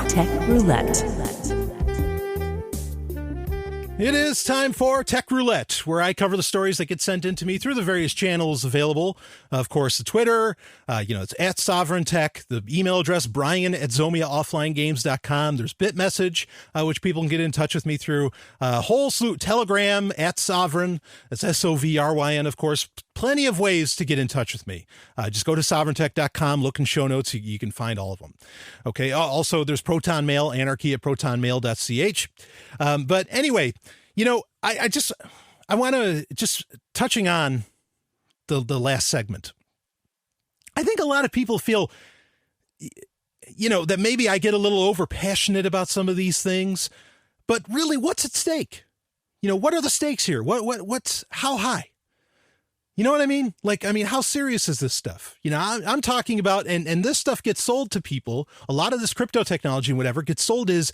Tech Roulette. It is time for Tech Roulette, where I cover the stories that get sent in to me through the various channels available. Of course, the Twitter, it's at Sovryn Tech, the email address, brian@zomiaofflinegames.com. There's BitMessage, which people can get in touch with me through. Whole slew, Telegram, at Sovryn. That's Sovryn, of course. Plenty of ways to get in touch with me. Just go to sovryntech.com, look in show notes, you can find all of them. Okay, also there's Proton Mail, anarchy at protonmail.ch. But anyway, I want to just touching on the last segment. I think a lot of people feel, that maybe I get a little over passionate about some of these things, but really what's at stake? What are the stakes here? What's how high? You know what I mean? How serious is this stuff? I'm talking about, and this stuff gets sold to people. A lot of this crypto technology and whatever gets sold as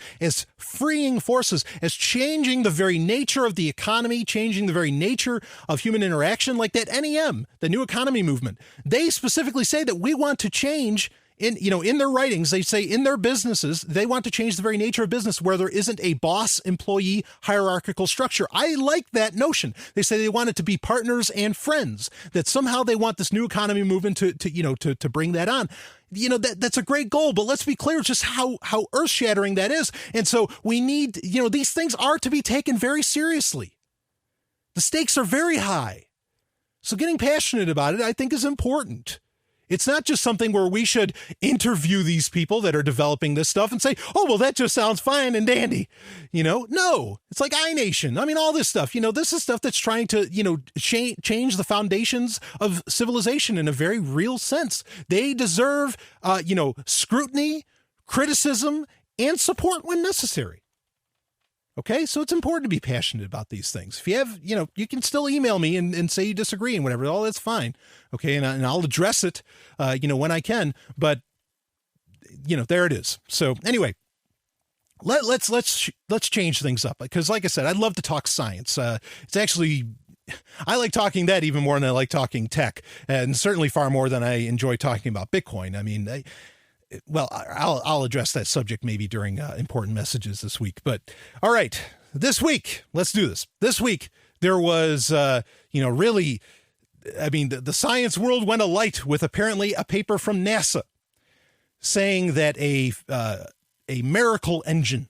freeing forces, as changing the very nature of the economy, changing the very nature of human interaction, like that NEM, the new economy movement. They specifically say that we want to change. In their writings, they say in their businesses, they want to change the very nature of business where there isn't a boss-employee hierarchical structure. I like that notion. They say they want it to be partners and friends, that somehow they want this new economy movement to bring that on. That's a great goal, but let's be clear just how earth-shattering that is. And so we need, these things are to be taken very seriously. The stakes are very high. So getting passionate about it, I think, is important. It's not just something where we should interview these people that are developing this stuff and say, oh, well, that just sounds fine and dandy. No, it's like iNation. All this stuff, this is stuff that's trying to, change the foundations of civilization in a very real sense. They deserve, scrutiny, criticism, and support when necessary. Okay, so it's important to be passionate about these things. If you have, you can still email me and say you disagree and whatever. All that's fine. Okay, and I'll address it, when I can. But, there it is. So anyway, let's change things up because, like I said, I'd love to talk science. It's actually, I like talking that even more than I like talking tech, and certainly far more than I enjoy talking about Bitcoin. I'll address that subject maybe during important messages this week. But all right, this week, let's do this. This week, there was, really, the science world went alight with apparently a paper from NASA saying that a miracle engine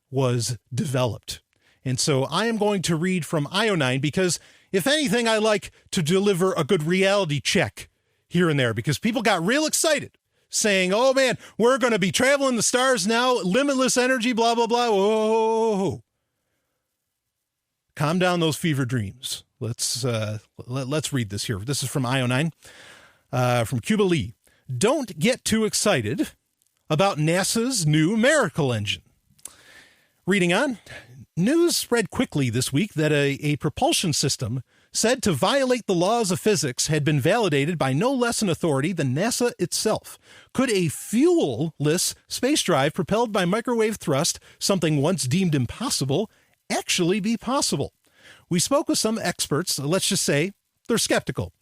was developed. And so I am going to read from IO9 because, if anything, I like to deliver a good reality check here and there because people got real excited, saying, oh man, we're going to be traveling the stars now, limitless energy, blah, blah, blah. Whoa. Calm down those fever dreams. Let's read this here. This is from IO9, from Cuba Lee. Don't get too excited about NASA's new miracle engine. Reading on, news spread quickly this week that a propulsion system said to violate the laws of physics had been validated by no less an authority than NASA itself. Could a fuel-less space drive propelled by microwave thrust, something once deemed impossible, actually be possible? We spoke with some experts. Let's just say they're skeptical.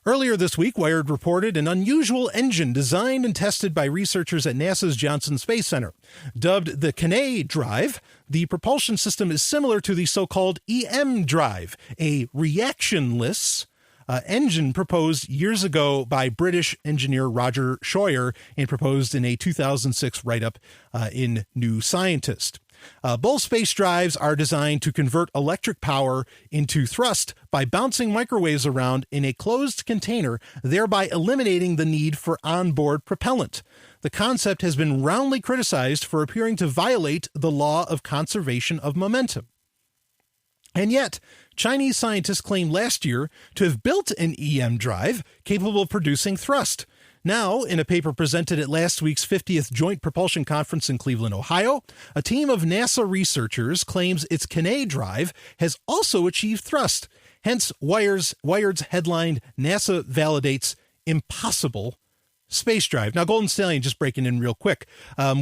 Earlier this week, Wired reported an unusual engine designed and tested by researchers at NASA's Johnson Space Center. Dubbed the Cannae drive, the propulsion system is similar to the so-called EM drive, a reactionless engine proposed years ago by British engineer Roger Scheuer and proposed in a 2006 write-up in New Scientist. Both space drives are designed to convert electric power into thrust by bouncing microwaves around in a closed container, thereby eliminating the need for onboard propellant. The concept has been roundly criticized for appearing to violate the law of conservation of momentum. And yet, Chinese scientists claimed last year to have built an EM drive capable of producing thrust. Now, in a paper presented at last week's 50th Joint Propulsion Conference in Cleveland, Ohio, a team of NASA researchers claims its Kinney drive has also achieved thrust. Hence, Wired's headlined, NASA validates impossible space drive. Now, Golden Stallion, just breaking in real quick.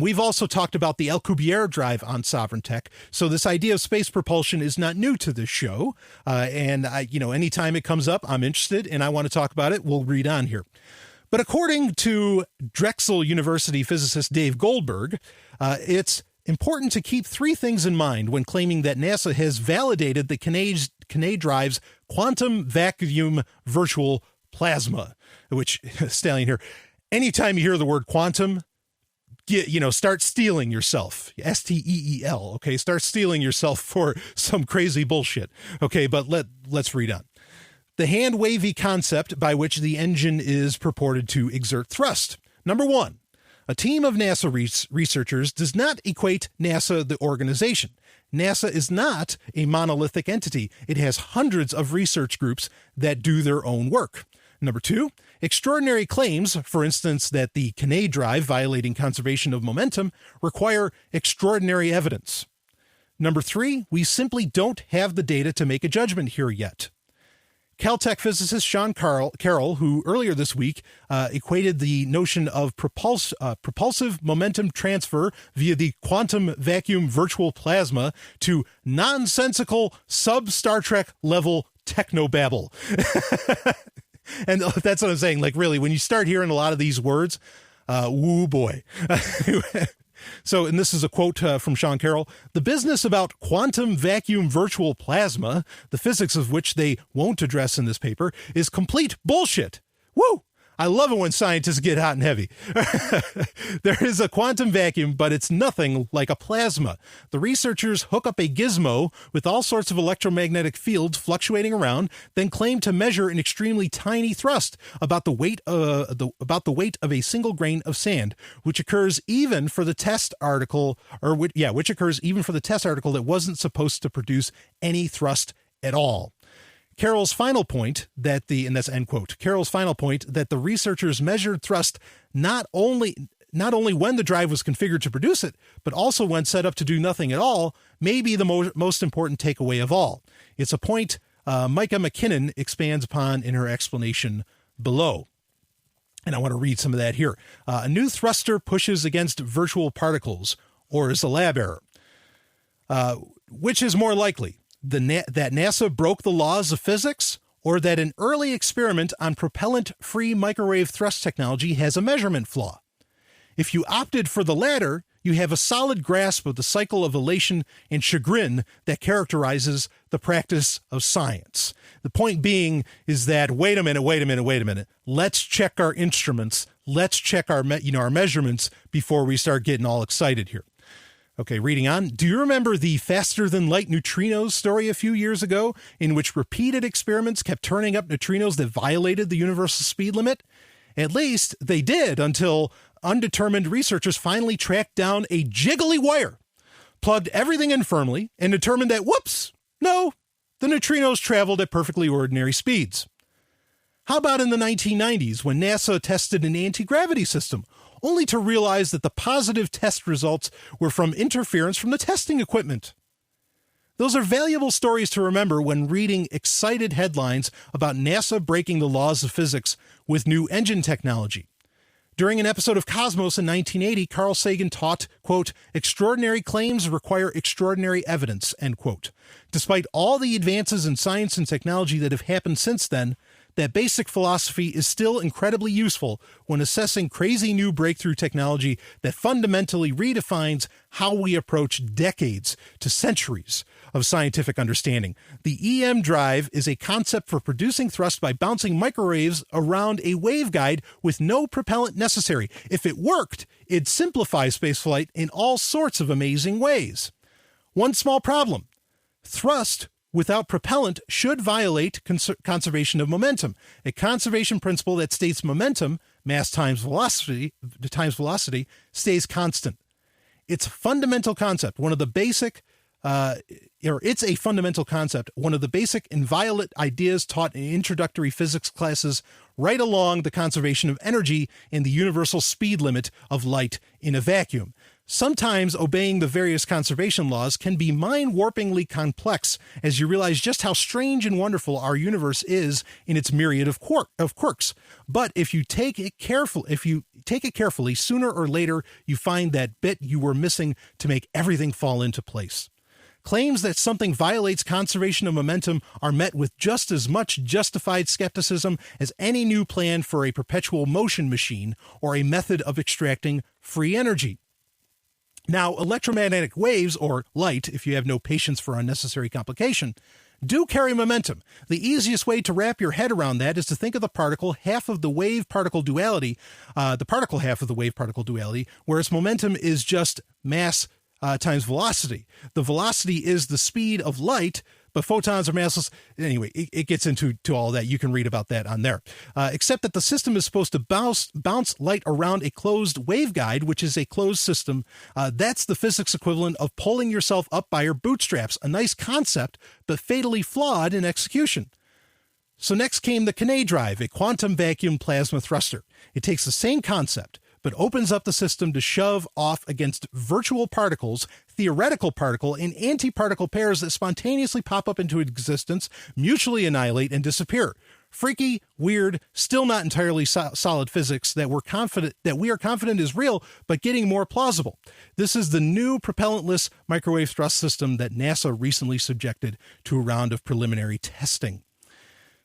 We've also talked about the Alcubierre drive on Sovryn Tech. So this idea of space propulsion is not new to this show. And anytime it comes up, I'm interested and I want to talk about it. We'll read on here. But according to Drexel University physicist Dave Goldberg, it's important to keep three things in mind when claiming that NASA has validated the Kinney drive's quantum vacuum virtual plasma, which, Stallion here, anytime you hear the word quantum, start steeling yourself. S-T-E-E-L, okay? Start steeling yourself for some crazy bullshit. Okay, but let's read on. The hand-wavy concept by which the engine is purported to exert thrust. Number one, a team of NASA researchers does not equate NASA, the organization. NASA is not a monolithic entity. It has hundreds of research groups that do their own work. Number two, extraordinary claims, for instance, that the Kinney drive violating conservation of momentum, require extraordinary evidence. Number three, we simply don't have the data to make a judgment here yet. Caltech physicist Sean Carroll, who earlier this week equated the notion of propulsive momentum transfer via the quantum vacuum virtual plasma to nonsensical sub-Star Trek level technobabble. And that's what I'm saying. Like, really, when you start hearing a lot of these words, woo boy. So, and this is a quote from Sean Carroll, the business about quantum vacuum virtual plasma, the physics of which they won't address in this paper, is complete bullshit. Woo! I love it when scientists get hot and heavy. There is a quantum vacuum, but it's nothing like a plasma. The researchers hook up a gizmo with all sorts of electromagnetic fields fluctuating around, then claim to measure an extremely tiny thrust about the weight of a single grain of sand, which occurs even for the test article, which occurs even for the test article that wasn't supposed to produce any thrust at all. Carroll's final point and that's end quote, Carroll's final point that the researchers measured thrust not only when the drive was configured to produce it, but also when set up to do nothing at all, may be the most important takeaway of all. It's a point Micah McKinnon expands upon in her explanation below. And I want to read some of that here. A new thruster pushes against virtual particles, or is a lab error. Which is more likely? That NASA broke the laws of physics, or that an early experiment on propellant-free microwave thrust technology has a measurement flaw? If you opted for the latter, you have a solid grasp of the cycle of elation and chagrin that characterizes the practice of science. The point being is that, wait a minute. Let's check our instruments. Let's check our measurements before we start getting all excited here. Okay, reading on. Do you remember the faster-than-light neutrinos story a few years ago, in which repeated experiments kept turning up neutrinos that violated the universal speed limit? At least they did, until undetermined researchers finally tracked down a jiggly wire, plugged everything in firmly, and determined that, whoops, no, the neutrinos traveled at perfectly ordinary speeds. How about in the 1990s, when NASA tested an anti-gravity system, only to realize that the positive test results were from interference from the testing equipment? Those are valuable stories to remember when reading excited headlines about NASA breaking the laws of physics with new engine technology. During an episode of Cosmos in 1980, Carl Sagan taught, quote, extraordinary claims require extraordinary evidence, end quote. Despite all the advances in science and technology that have happened since then, that basic philosophy is still incredibly useful when assessing crazy new breakthrough technology that fundamentally redefines how we approach decades to centuries of scientific understanding. The EM drive is a concept for producing thrust by bouncing microwaves around a waveguide with no propellant necessary. If it worked, it'd simplify spaceflight in all sorts of amazing ways. One small problem: thrust without propellant should violate conservation of momentum, a conservation principle that states momentum, mass times velocity, stays constant. It's a fundamental concept, one of the basic inviolate ideas taught in introductory physics classes, right along the conservation of energy and the universal speed limit of light in a vacuum. Sometimes obeying the various conservation laws can be mind-warpingly complex as you realize just how strange and wonderful our universe is in its myriad of quirks. But if you take it carefully, sooner or later you find that bit you were missing to make everything fall into place. Claims that something violates conservation of momentum are met with just as much justified skepticism as any new plan for a perpetual motion machine or a method of extracting free energy. Now, electromagnetic waves, or light, if you have no patience for unnecessary complication, do carry momentum. The easiest way to wrap your head around that is to think of the particle half of the wave-particle duality, where its momentum is just mass times velocity. The velocity is the speed of light, but photons are massless. Anyway, it gets into all that. You can read about that on there. Except that the system is supposed to bounce light around a closed waveguide, which is a closed system. That's the physics equivalent of pulling yourself up by your bootstraps. A nice concept, but fatally flawed in execution. So next came the Kiné drive, a quantum vacuum plasma thruster. It takes the same concept, but opens up the system to shove off against virtual particles, theoretical particle, and antiparticle pairs that spontaneously pop up into existence, mutually annihilate, and disappear. Freaky, weird, still not entirely solid physics that we are confident is real, but getting more plausible. This is the new propellantless microwave thrust system that NASA recently subjected to a round of preliminary testing.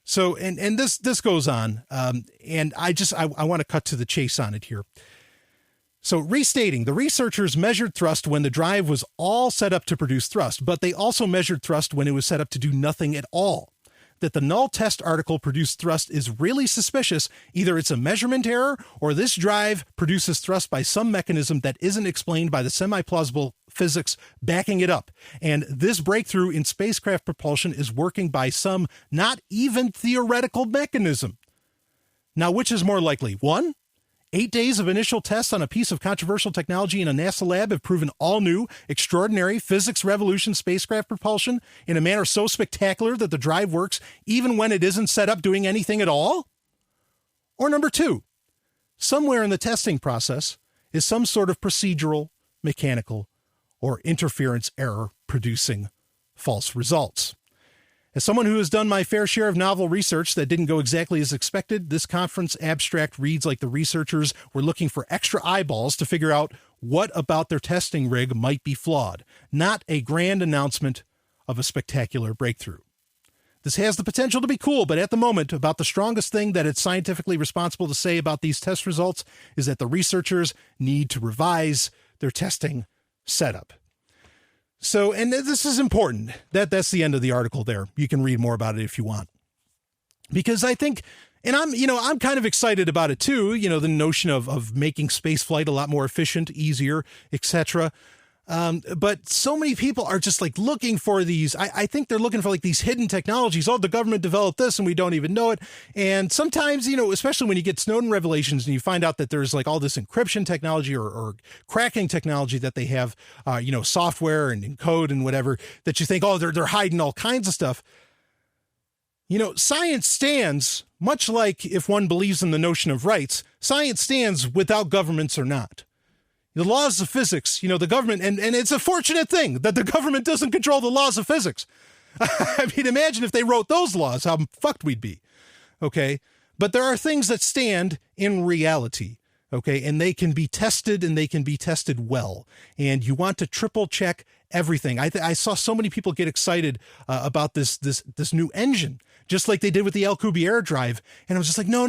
So, and this goes on, and I want to cut to the chase on it here. So, restating, the researchers measured thrust when the drive was all set up to produce thrust, but they also measured thrust when it was set up to do nothing at all. That the null test article produced thrust is really suspicious. Either it's a measurement error, or this drive produces thrust by some mechanism that isn't explained by the semi-plausible physics backing it up. And this breakthrough in spacecraft propulsion is working by some not even theoretical mechanism. Now, which is more likely? 1. 8 days of initial tests on a piece of controversial technology in a NASA lab have proven all new, extraordinary physics revolution spacecraft propulsion in a manner so spectacular that the drive works even when it isn't set up doing anything at all? Or number 2, somewhere in the testing process is some sort of procedural, mechanical, or interference error producing false results. As someone who has done my fair share of novel research that didn't go exactly as expected, this conference abstract reads like the researchers were looking for extra eyeballs to figure out what about their testing rig might be flawed, not a grand announcement of a spectacular breakthrough. This has the potential to be cool, but at the moment, about the strongest thing that it's scientifically responsible to say about these test results is that the researchers need to revise their testing setup. So, and this is important. That's the end of the article there. You can read more about it if you want. Because I think, and I'm kind of excited about it too, the notion of making space flight a lot more efficient, easier, etc. But so many people are just like looking for these. I think they're looking for like these hidden technologies. Oh, the government developed this and we don't even know it. And sometimes, especially when you get Snowden revelations and you find out that there's like all this encryption technology or cracking technology that they have, software and code and whatever, that you think, oh, they're hiding all kinds of stuff. Science stands, much like if one believes in the notion of rights, science stands without governments or not. The laws of physics, the government, and it's a fortunate thing that the government doesn't control the laws of physics. I mean, imagine if they wrote those laws, how fucked we'd be. Okay. But there are things that stand in reality. Okay. And they can be tested and they can be tested well. And you want to triple check everything. I saw so many people get excited about this new engine just like they did with the Alcubierre drive. And I was just like, no.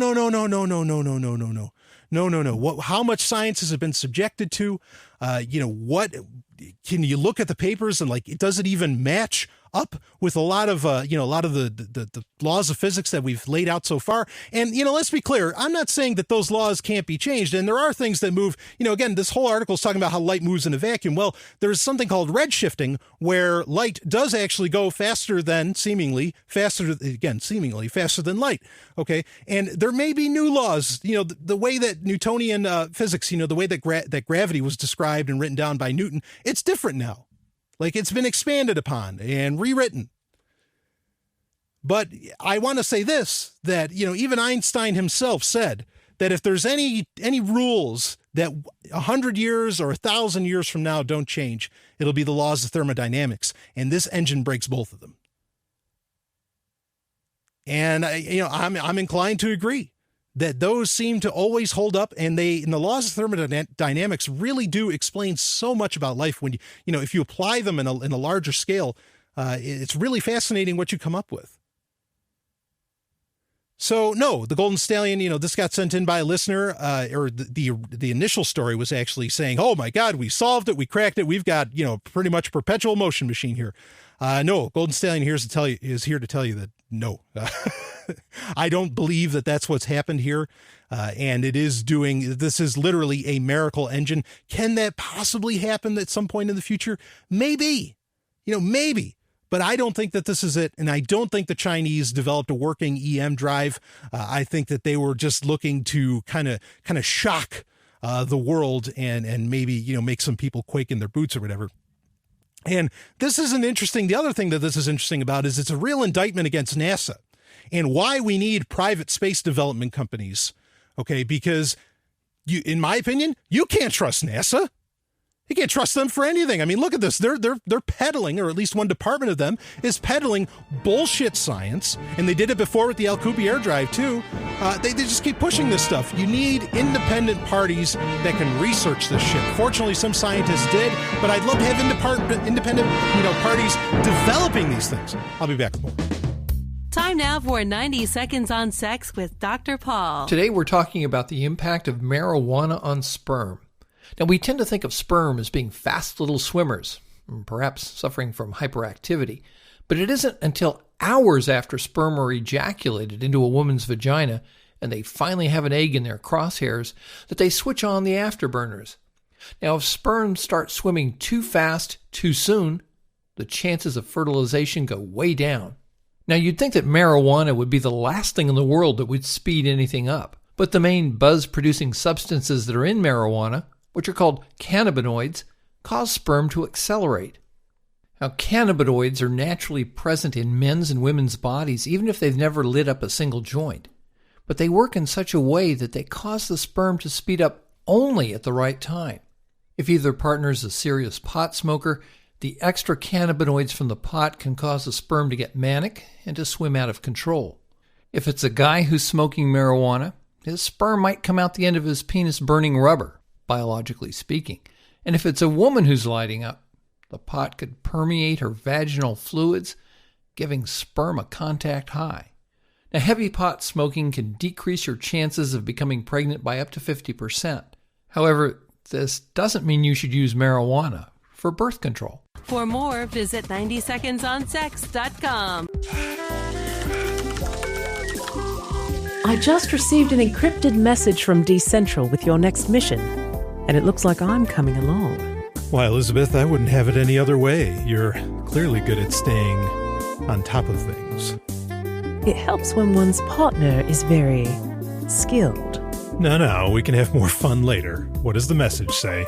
How much science has it been subjected to? What can you look at the papers and like, does it even match up with a lot of the laws of physics that we've laid out so far? And, let's be clear. I'm not saying that those laws can't be changed. And there are things that move, again, this whole article is talking about how light moves in a vacuum. Well, there's something called redshifting where light does actually go seemingly faster than light. Okay. And there may be new laws, the way that Newtonian physics, the way that gravity was described and written down by Newton, it's different now. Like it's been expanded upon and rewritten. But I want to say this, that, even Einstein himself said that if there's any rules that 100 years or 1,000 years from now don't change, it'll be the laws of thermodynamics. And this engine breaks both of them. And I'm inclined to agree that those seem to always hold up, and the laws of thermodynamics really do explain so much about life when if you apply them in a larger scale. It's really fascinating what you come up with. So no, the Golden Stallion, this got sent in by a listener, or the initial story was actually saying, oh my God, we solved it. We cracked it. We've got, pretty much a perpetual motion machine here. No, Golden Stallion is here to tell you that no, I don't believe that that's what's happened here. And this is literally a miracle engine. Can that possibly happen at some point in the future? Maybe, maybe. But I don't think that this is it. And I don't think the Chinese developed a working EM drive. I think that they were just looking to kind of shock the world and maybe, make some people quake in their boots or whatever. And this isn't interesting. The other thing that this is interesting about is it's a real indictment against NASA and why we need private space development companies. Okay, because in my opinion, you can't trust NASA. You can't trust them for anything. I mean, look at this. They're peddling, or at least one department of them is peddling bullshit science. And they did it before with the Alcubierre drive too. They just keep pushing this stuff. You need independent parties that can research this shit. Fortunately, some scientists did, but I'd love to have independent parties developing these things. I'll be back with more. Time now for 90 Seconds on Sex with Dr. Paul. Today we're talking about the impact of marijuana on sperm. Now, we tend to think of sperm as being fast little swimmers, perhaps suffering from hyperactivity, but it isn't until hours after sperm are ejaculated into a woman's vagina and they finally have an egg in their crosshairs that they switch on the afterburners. Now, if sperm start swimming too fast, too soon, the chances of fertilization go way down. Now, you'd think that marijuana would be the last thing in the world that would speed anything up, but the main buzz-producing substances that are in marijuana, which are called cannabinoids, cause sperm to accelerate. Now, cannabinoids are naturally present in men's and women's bodies, even if they've never lit up a single joint. But they work in such a way that they cause the sperm to speed up only at the right time. If either partner is a serious pot smoker, the extra cannabinoids from the pot can cause the sperm to get manic and to swim out of control. If it's a guy who's smoking marijuana, his sperm might come out the end of his penis burning rubber, biologically speaking. And if it's a woman who's lighting up, the pot could permeate her vaginal fluids, giving sperm a contact high. Now, heavy pot smoking can decrease your chances of becoming pregnant by up to 50%. However, this doesn't mean you should use marijuana for birth control. For more, visit 90secondsonsex.com. I just received an encrypted message from Decentral with your next mission, and it looks like I'm coming along. Why, Elizabeth, I wouldn't have it any other way. You're clearly good at staying on top of things. It helps when one's partner is very skilled. No, we can have more fun later. What does the message say?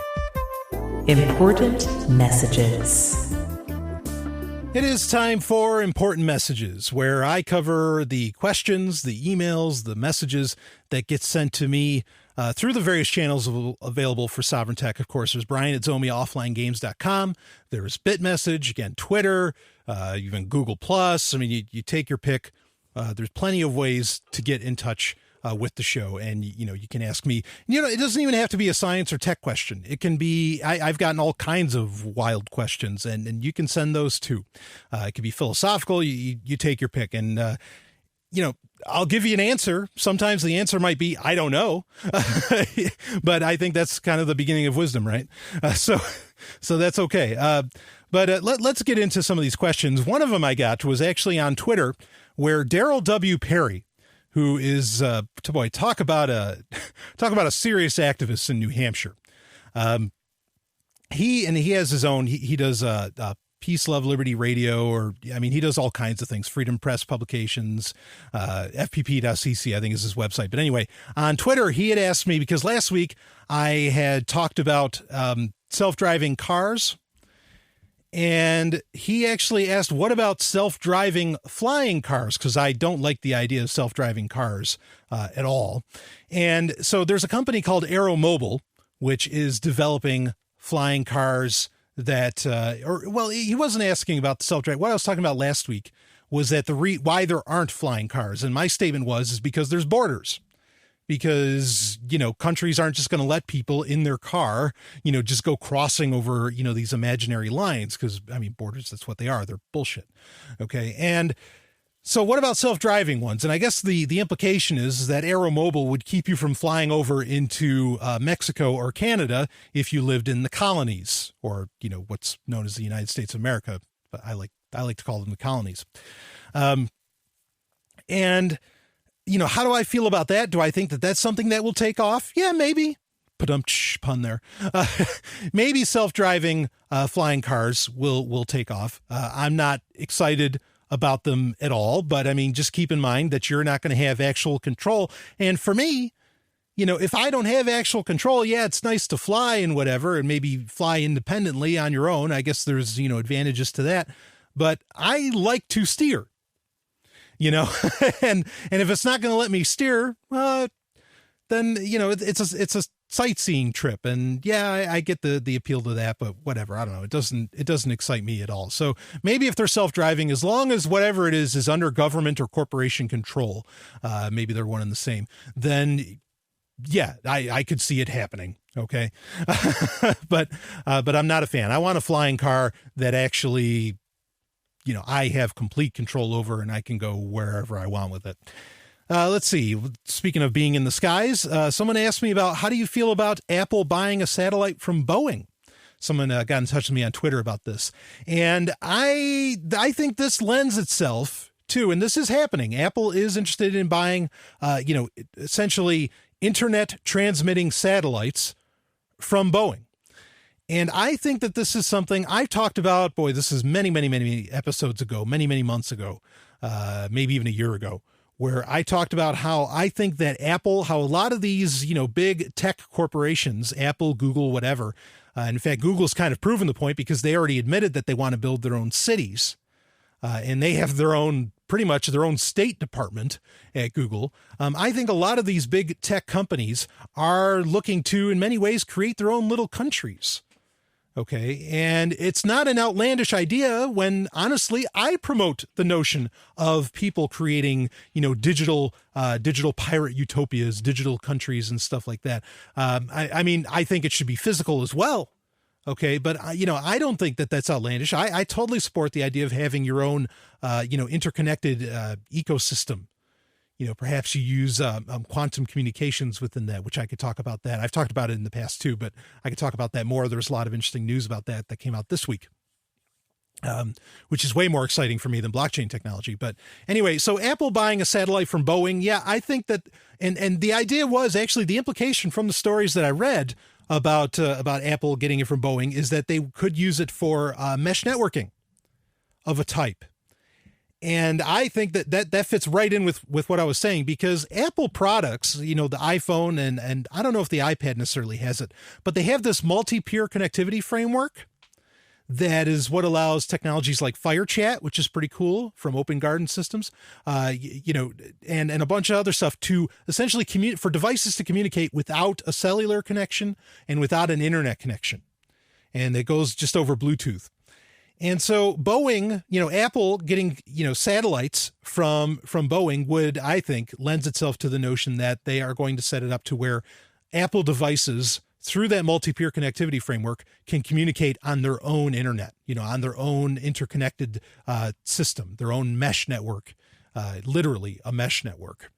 Important messages. It is time for Important Messages, where I cover the questions, the emails, the messages that get sent to me through the various channels available for Sovryn Tech. Of course, there's Brian at ZomiOfflineGames.com. There's BitMessage, again, Twitter, even Google+. I mean, you take your pick. There's plenty of ways to get in touch with the show. And, you can ask me, it doesn't even have to be a science or tech question. It can be, I've gotten all kinds of wild questions and you can send those too. It could be philosophical. You take your pick. And I'll give you an answer. Sometimes the answer might be, I don't know. But I think that's kind of the beginning of wisdom, right? So that's okay. But let's get into some of these questions. One of them I got was actually on Twitter, where Daryl W. Perry, who is, talk about a serious activist in New Hampshire. He has his own, he does Peace, Love, Liberty Radio, he does all kinds of things, Freedom Press Publications, fpp.cc, I think is his website. But anyway, on Twitter, he had asked me, because last week I had talked about self-driving cars, and he actually asked, what about self-driving flying cars? Because I don't like the idea of self-driving cars at all. And so there's a company called Aeromobile, which is developing flying cars that, he wasn't asking about the self-driving. What I was talking about last week was that why there aren't flying cars. And my statement is because there's borders. Because, countries aren't just going to let people in their car, just go crossing over, these imaginary lines. Because, borders, that's what they are. They're bullshit. Okay. And so what about self-driving ones? And I guess the implication is that Aeromobile would keep you from flying over into Mexico or Canada if you lived in the colonies, or, what's known as the United States of America. But I like to call them the colonies. And, how do I feel about that? Do I think that that's something that will take off? Yeah, maybe. Pun there. Maybe self-driving flying cars will take off. I'm not excited about them at all, but just keep in mind that you're not going to have actual control. And for me, if I don't have actual control, yeah, it's nice to fly and whatever, and maybe fly independently on your own. I guess there's, advantages to that, but I like to steer, and if it's not going to let me steer, then, it's a sightseeing trip. And yeah, I get the appeal to that, but whatever. I don't know. It doesn't excite me at all. So maybe if they're self-driving, as long as whatever it is under government or corporation control, maybe they're one and the same, then yeah, I could see it happening. Okay. But I'm not a fan. I want a flying car that actually, I have complete control over, and I can go wherever I want with it. Let's see. Speaking of being in the skies, someone asked me about, how do you feel about Apple buying a satellite from Boeing? Someone got in touch with me on Twitter about this. And I think this lends itself to, and this is happening, Apple is interested in buying, essentially internet transmitting satellites from Boeing. And I think that this is something I've talked about, this is many episodes ago, many months ago, maybe even a year ago, where I talked about how I think that how a lot of these, big tech corporations, Apple, Google, whatever, in fact, Google's kind of proven the point because they already admitted that they want to build their own cities. And they have pretty much their own state department at Google. I think a lot of these big tech companies are looking to, in many ways, create their own little countries. Okay. And it's not an outlandish idea when, honestly, I promote the notion of people creating, digital pirate utopias, digital countries and stuff like that. I think it should be physical as well. Okay. But, I don't think that that's outlandish. I totally support the idea of having your own, interconnected ecosystem. Perhaps you use quantum communications within that, which I could talk about that. I've talked about it in the past too, but I could talk about that more. There's a lot of interesting news about that came out this week, which is way more exciting for me than blockchain technology. But anyway, so Apple buying a satellite from Boeing. Yeah, I think that, and the idea was actually the implication from the stories that I read about Apple getting it from Boeing is that they could use it for mesh networking of a type. And I think that fits right in with what I was saying, because Apple products, the iPhone and I don't know if the iPad necessarily has it, but they have this multi-peer connectivity framework that is what allows technologies like Fire Chat, which is pretty cool, from Open Garden Systems, and a bunch of other stuff to essentially for devices to communicate without a cellular connection and without an internet connection. And it goes just over Bluetooth. And so Boeing, Apple getting, satellites from Boeing would, I think, lends itself to the notion that they are going to set it up to where Apple devices, through that multi-peer connectivity framework, can communicate on their own internet, on their own interconnected system, their own mesh network, literally a mesh network.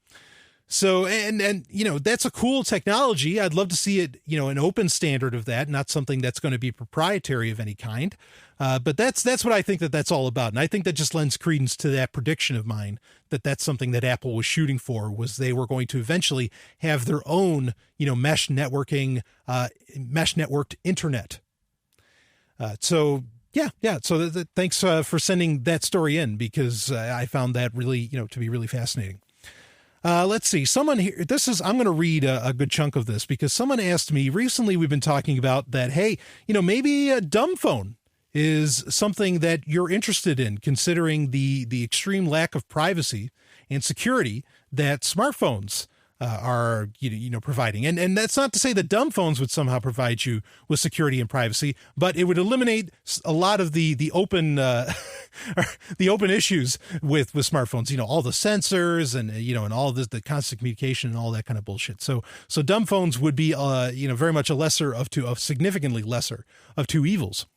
So, and that's a cool technology. I'd love to see it, an open standard of that, not something that's going to be proprietary of any kind. But that's what I think that's all about. And I think that just lends credence to that prediction of mine, that's something that Apple was shooting for, was they were going to eventually have their own, mesh networked internet. So thanks for sending that story in, because I found that really, to be really fascinating. Let's see. Someone here, I'm going to read a good chunk of this, because someone asked me recently, we've been talking about that, hey, maybe a dumbphone is something that you're interested in, considering the extreme lack of privacy and security that smartphones are providing. And that's not to say that dumb phones would somehow provide you with security and privacy, but it would eliminate a lot of the open the open issues with smartphones, all the sensors and and all this, the constant communication and all that kind of bullshit. So dumb phones would be very much significantly lesser of two evils.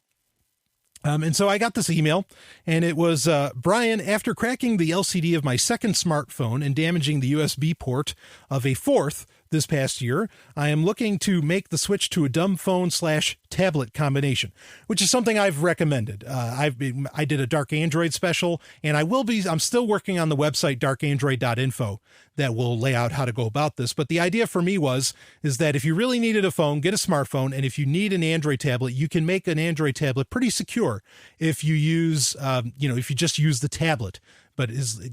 And so I got this email, and it was, Brian, after cracking the LCD of my second smartphone and damaging the USB port of a fourth this past year, I am looking to make the switch to a dumb phone / tablet combination, which is something I've recommended. I did a Dark Android special, and I'm still working on the website darkandroid.info that will lay out how to go about this. But the idea for me is that if you really needed a phone, get a smartphone. And if you need an Android tablet, you can make an Android tablet pretty secure if you use, if you just use the tablet. But is,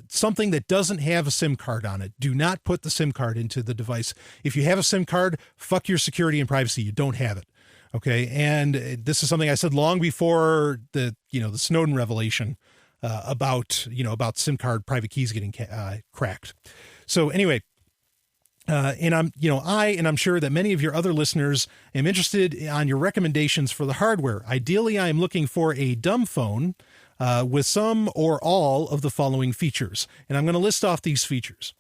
something that doesn't have a SIM card on it. Do not put the SIM card into the device. If you have a SIM card, fuck your security and privacy. You don't have it. Okay. And this is something I said long before the Snowden revelation about SIM card private keys getting cracked. So anyway, and I'm sure that many of your other listeners am interested on your recommendations for the hardware. Ideally, I am looking for a dumb phone with some or all of the following features. And I'm going to list off these features.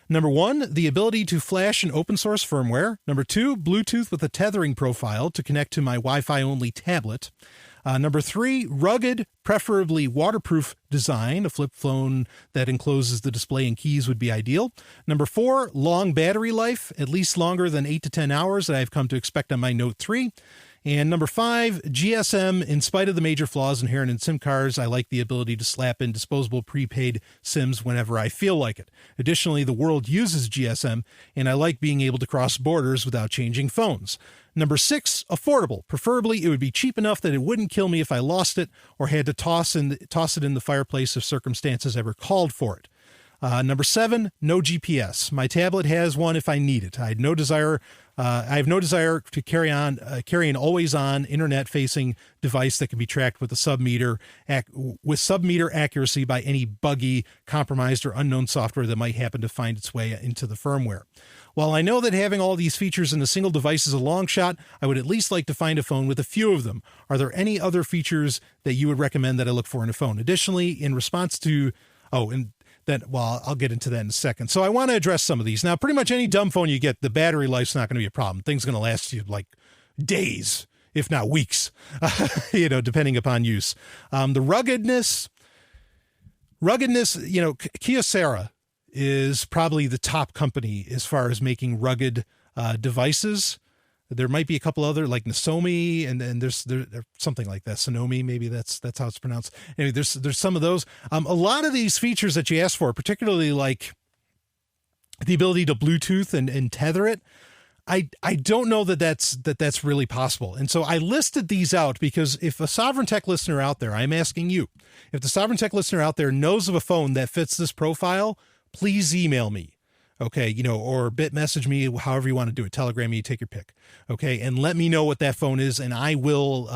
Number 1, the ability to flash and open source firmware. Number 2, Bluetooth with a tethering profile to connect to my Wi-Fi only tablet. Number 3, rugged, preferably waterproof design. A flip phone that encloses the display and keys would be ideal. Number 4, long battery life, at least longer than 8 to 10 hours that I've come to expect on my Note 3. And number 5, GSM. In spite of the major flaws inherent in SIM cards, I like the ability to slap in disposable prepaid SIMs whenever I feel like it. Additionally, the world uses GSM, and I like being able to cross borders without changing phones. Number 6, affordable. Preferably, it would be cheap enough that it wouldn't kill me if I lost it or had to toss it in the fireplace if circumstances ever called for it. Number 7, no GPS. My tablet has one if I need it. I have no desire to carry an always-on internet-facing device that can be tracked with a sub-meter accuracy by any buggy, compromised, or unknown software that might happen to find its way into the firmware. While I know that having all these features in a single device is a long shot, I would at least like to find a phone with a few of them. Are there any other features that you would recommend that I look for in a phone? Additionally, in response to... I'll get into that in a second. So I want to address some of these. Now, pretty much any dumb phone you get, the battery life's not going to be a problem. Things are going to last you like days, if not weeks, depending upon use. The ruggedness, Kyocera is probably the top company as far as making rugged devices. There might be a couple other like Nozomi, and then there's something like that. Sonomi, maybe that's how it's pronounced. Anyway, there's some of those. A lot of these features that you ask for, particularly like the ability to Bluetooth and tether it, I don't know that's really possible. And so I listed these out because if a Sovryn Tech listener out there, I'm asking you, if the Sovryn Tech listener out there knows of a phone that fits this profile, please email me. Okay, or bit message me, however you want to do it. Telegram me, take your pick. Okay, and let me know what that phone is, and I will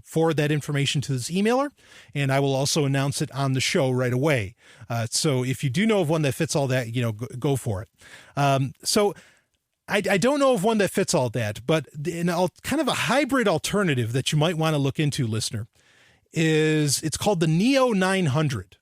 forward that information to this emailer, and I will also announce it on the show right away. So if you do know of one that fits all that, go for it. So I don't know of one that fits all that, but kind of a hybrid alternative that you might want to look into, listener, it's called the Neo 900.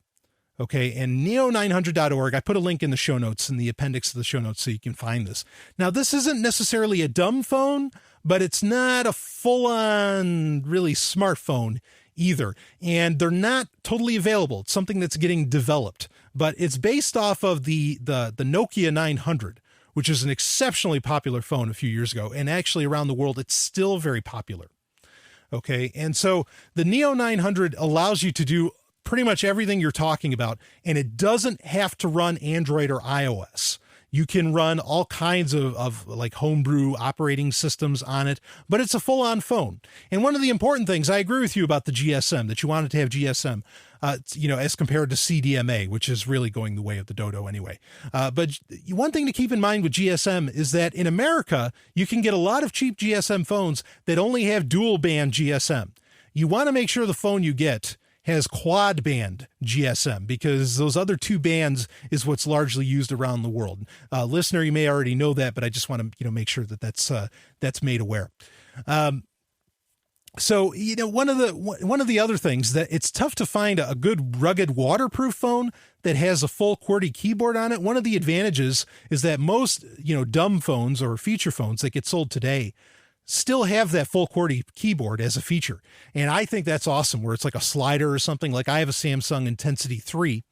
Okay, and neo900.org, I put a link in the show notes, in the appendix of the show notes, so you can find this. Now, this isn't necessarily a dumb phone, but it's not a full-on, really smartphone either. And they're not totally available. It's something that's getting developed. but it's based off of the Nokia 900, which is an exceptionally popular phone a few years ago. And actually around the world, it's still very popular. Okay. And so the Neo 900 allows you to do pretty much everything you're talking about, and it doesn't have to run Android or iOS. You can run all kinds of like homebrew operating systems on it, but it's a full-on phone. And one of the important things, I agree with you about the GSM, that you wanted to have GSM, as compared to CDMA, which is really going the way of the dodo anyway. But one thing to keep in mind with GSM is that in America, you can get a lot of cheap GSM phones that only have dual band GSM. You want to make sure the phone you get has quad band GSM, because those other two bands is what's largely used around the world. Listener, you may already know that, but I just want to make sure that that's made aware. So one of the other things that it's tough to find a good rugged waterproof phone that has a full QWERTY keyboard on it. One of the advantages is that most dumb phones or feature phones that get sold today still have that full QWERTY keyboard as a feature. And I think that's awesome, where it's like a slider or something. Like I have a Samsung Intensity 3,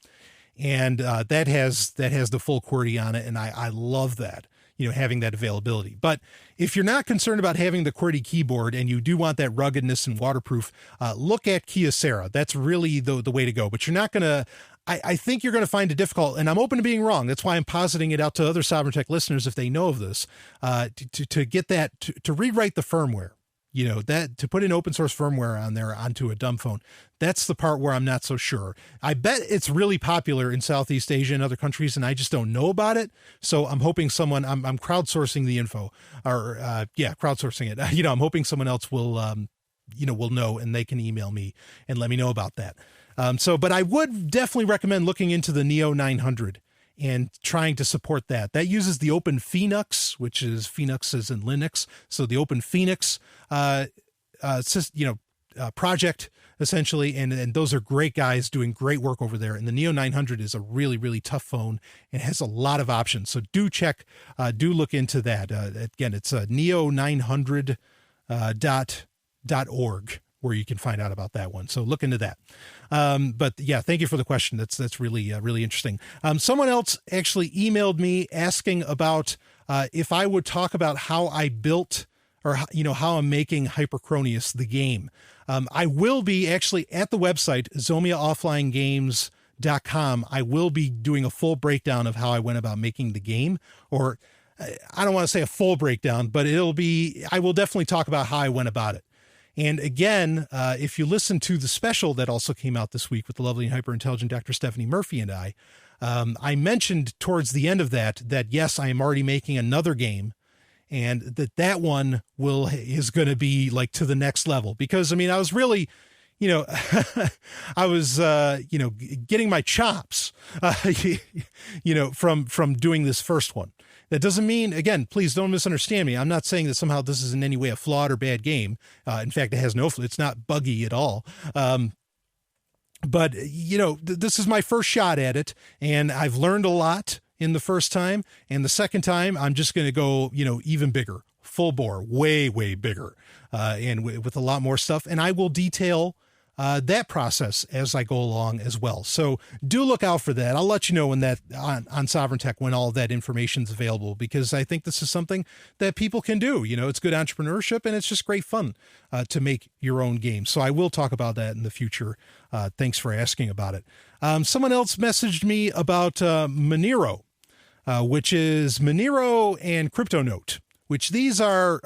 and that has the full QWERTY on it. And I love that, having that availability. But if you're not concerned about having the QWERTY keyboard and you do want that ruggedness and waterproof, look at Kyocera. That's really the way to go. But you're not going to, I think you're going to find it difficult, and I'm open to being wrong. That's why I'm positing it out to other Sovryn Tech listeners if they know of this, to get that, to rewrite the firmware, that to put in open source firmware on there onto a dumb phone. That's the part where I'm not so sure. I bet it's really popular in Southeast Asia and other countries, and I just don't know about it. So I'm hoping someone, I'm crowdsourcing the info, or crowdsourcing it. I'm hoping someone else will know, and they can email me and let me know about that. But I would definitely recommend looking into the Neo 900 and trying to support that. That uses the Open Phoenix, which is Phoenix as in Linux. So the Open Phoenix, project essentially. And those are great guys doing great work over there. And the Neo 900 is a really, really tough phone and has a lot of options. So do look into that. Again, it's neo900.org. Where you can find out about that one. So look into that. But yeah, thank you for the question. That's really, really interesting. Someone else actually emailed me asking about if I would talk about how I built, or how I'm making Hyperchronius, the game. I will be actually at the website, zomiaofflinegames.com. I will be doing a full breakdown of how I went about making the game, or I don't want to say a full breakdown, but I will definitely talk about how I went about it. And again, if you listen to the special that also came out this week with the lovely and hyper-intelligent Dr. Stephanie Murphy and I mentioned towards the end of that yes, I am already making another game, and that one is going to be like to the next level. Because, I was really, I was, getting my chops, from doing this first one. That doesn't mean, again, please don't misunderstand me. I'm not saying that somehow this is in any way a flawed or bad game. In fact, it has it's not buggy at all. But this is my first shot at it, and I've learned a lot in the first time. And the second time, I'm just going to go, even bigger, full bore, way, way bigger, and with a lot more stuff. And I will detail that process as I go along as well. So do look out for that. I'll let you know when that on Sovryn Tech, when all of that information is available, because I think this is something that people can do. It's good entrepreneurship, and it's just great fun to make your own games. So I will talk about that in the future. Thanks for asking about it. Someone else messaged me about Monero, which is Monero and CryptoNote, which these are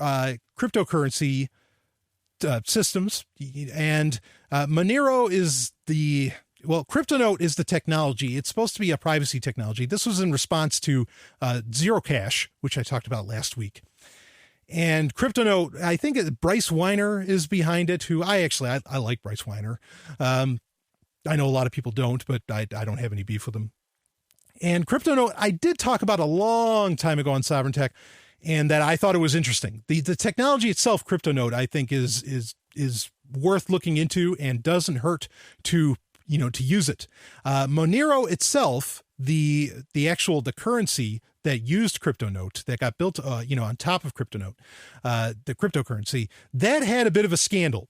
cryptocurrency systems, and Monero is CryptoNote is the technology. It's supposed to be a privacy technology. This was in response to Zero Cash, which I talked about last week. And CryptoNote, I think Bryce Weiner is behind it, who I like Bryce Weiner. I know a lot of people don't, but I don't have any beef with him. And CryptoNote, I did talk about a long time ago on Sovryn Tech, and that I thought it was interesting. The technology itself, CryptoNote, I think is worth looking into, and doesn't hurt to use it. Monero itself, the currency that used CryptoNote, that got built on top of CryptoNote, the cryptocurrency, that had a bit of a scandal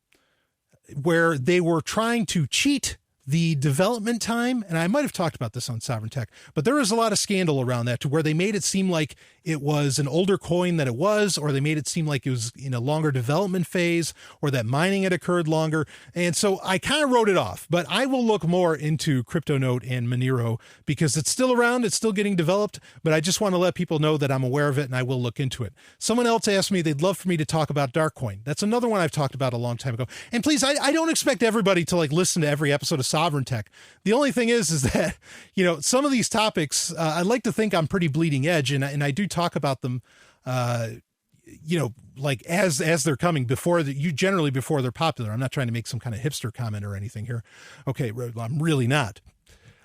where they were trying to cheat the development time, and I might have talked about this on Sovryn Tech, but there was a lot of scandal around that to where they made it seem like it was an older coin than it was, or they made it seem like it was in a longer development phase, or that mining had occurred longer. And so I kind of wrote it off, but I will look more into CryptoNote and Monero because it's still around. It's still getting developed, but I just want to let people know that I'm aware of it and I will look into it. Someone else asked me they'd love for me to talk about Darkcoin. That's another one I've talked about a long time ago. And please, I don't expect everybody to like listen to every episode of Sovryn Tech. The only thing is that, you know, some of these topics, I like to think I'm pretty bleeding edge, and I do talk about them, you know, like as they're coming before they're popular. I'm not trying to make some kind of hipster comment or anything here. Okay. I'm really not.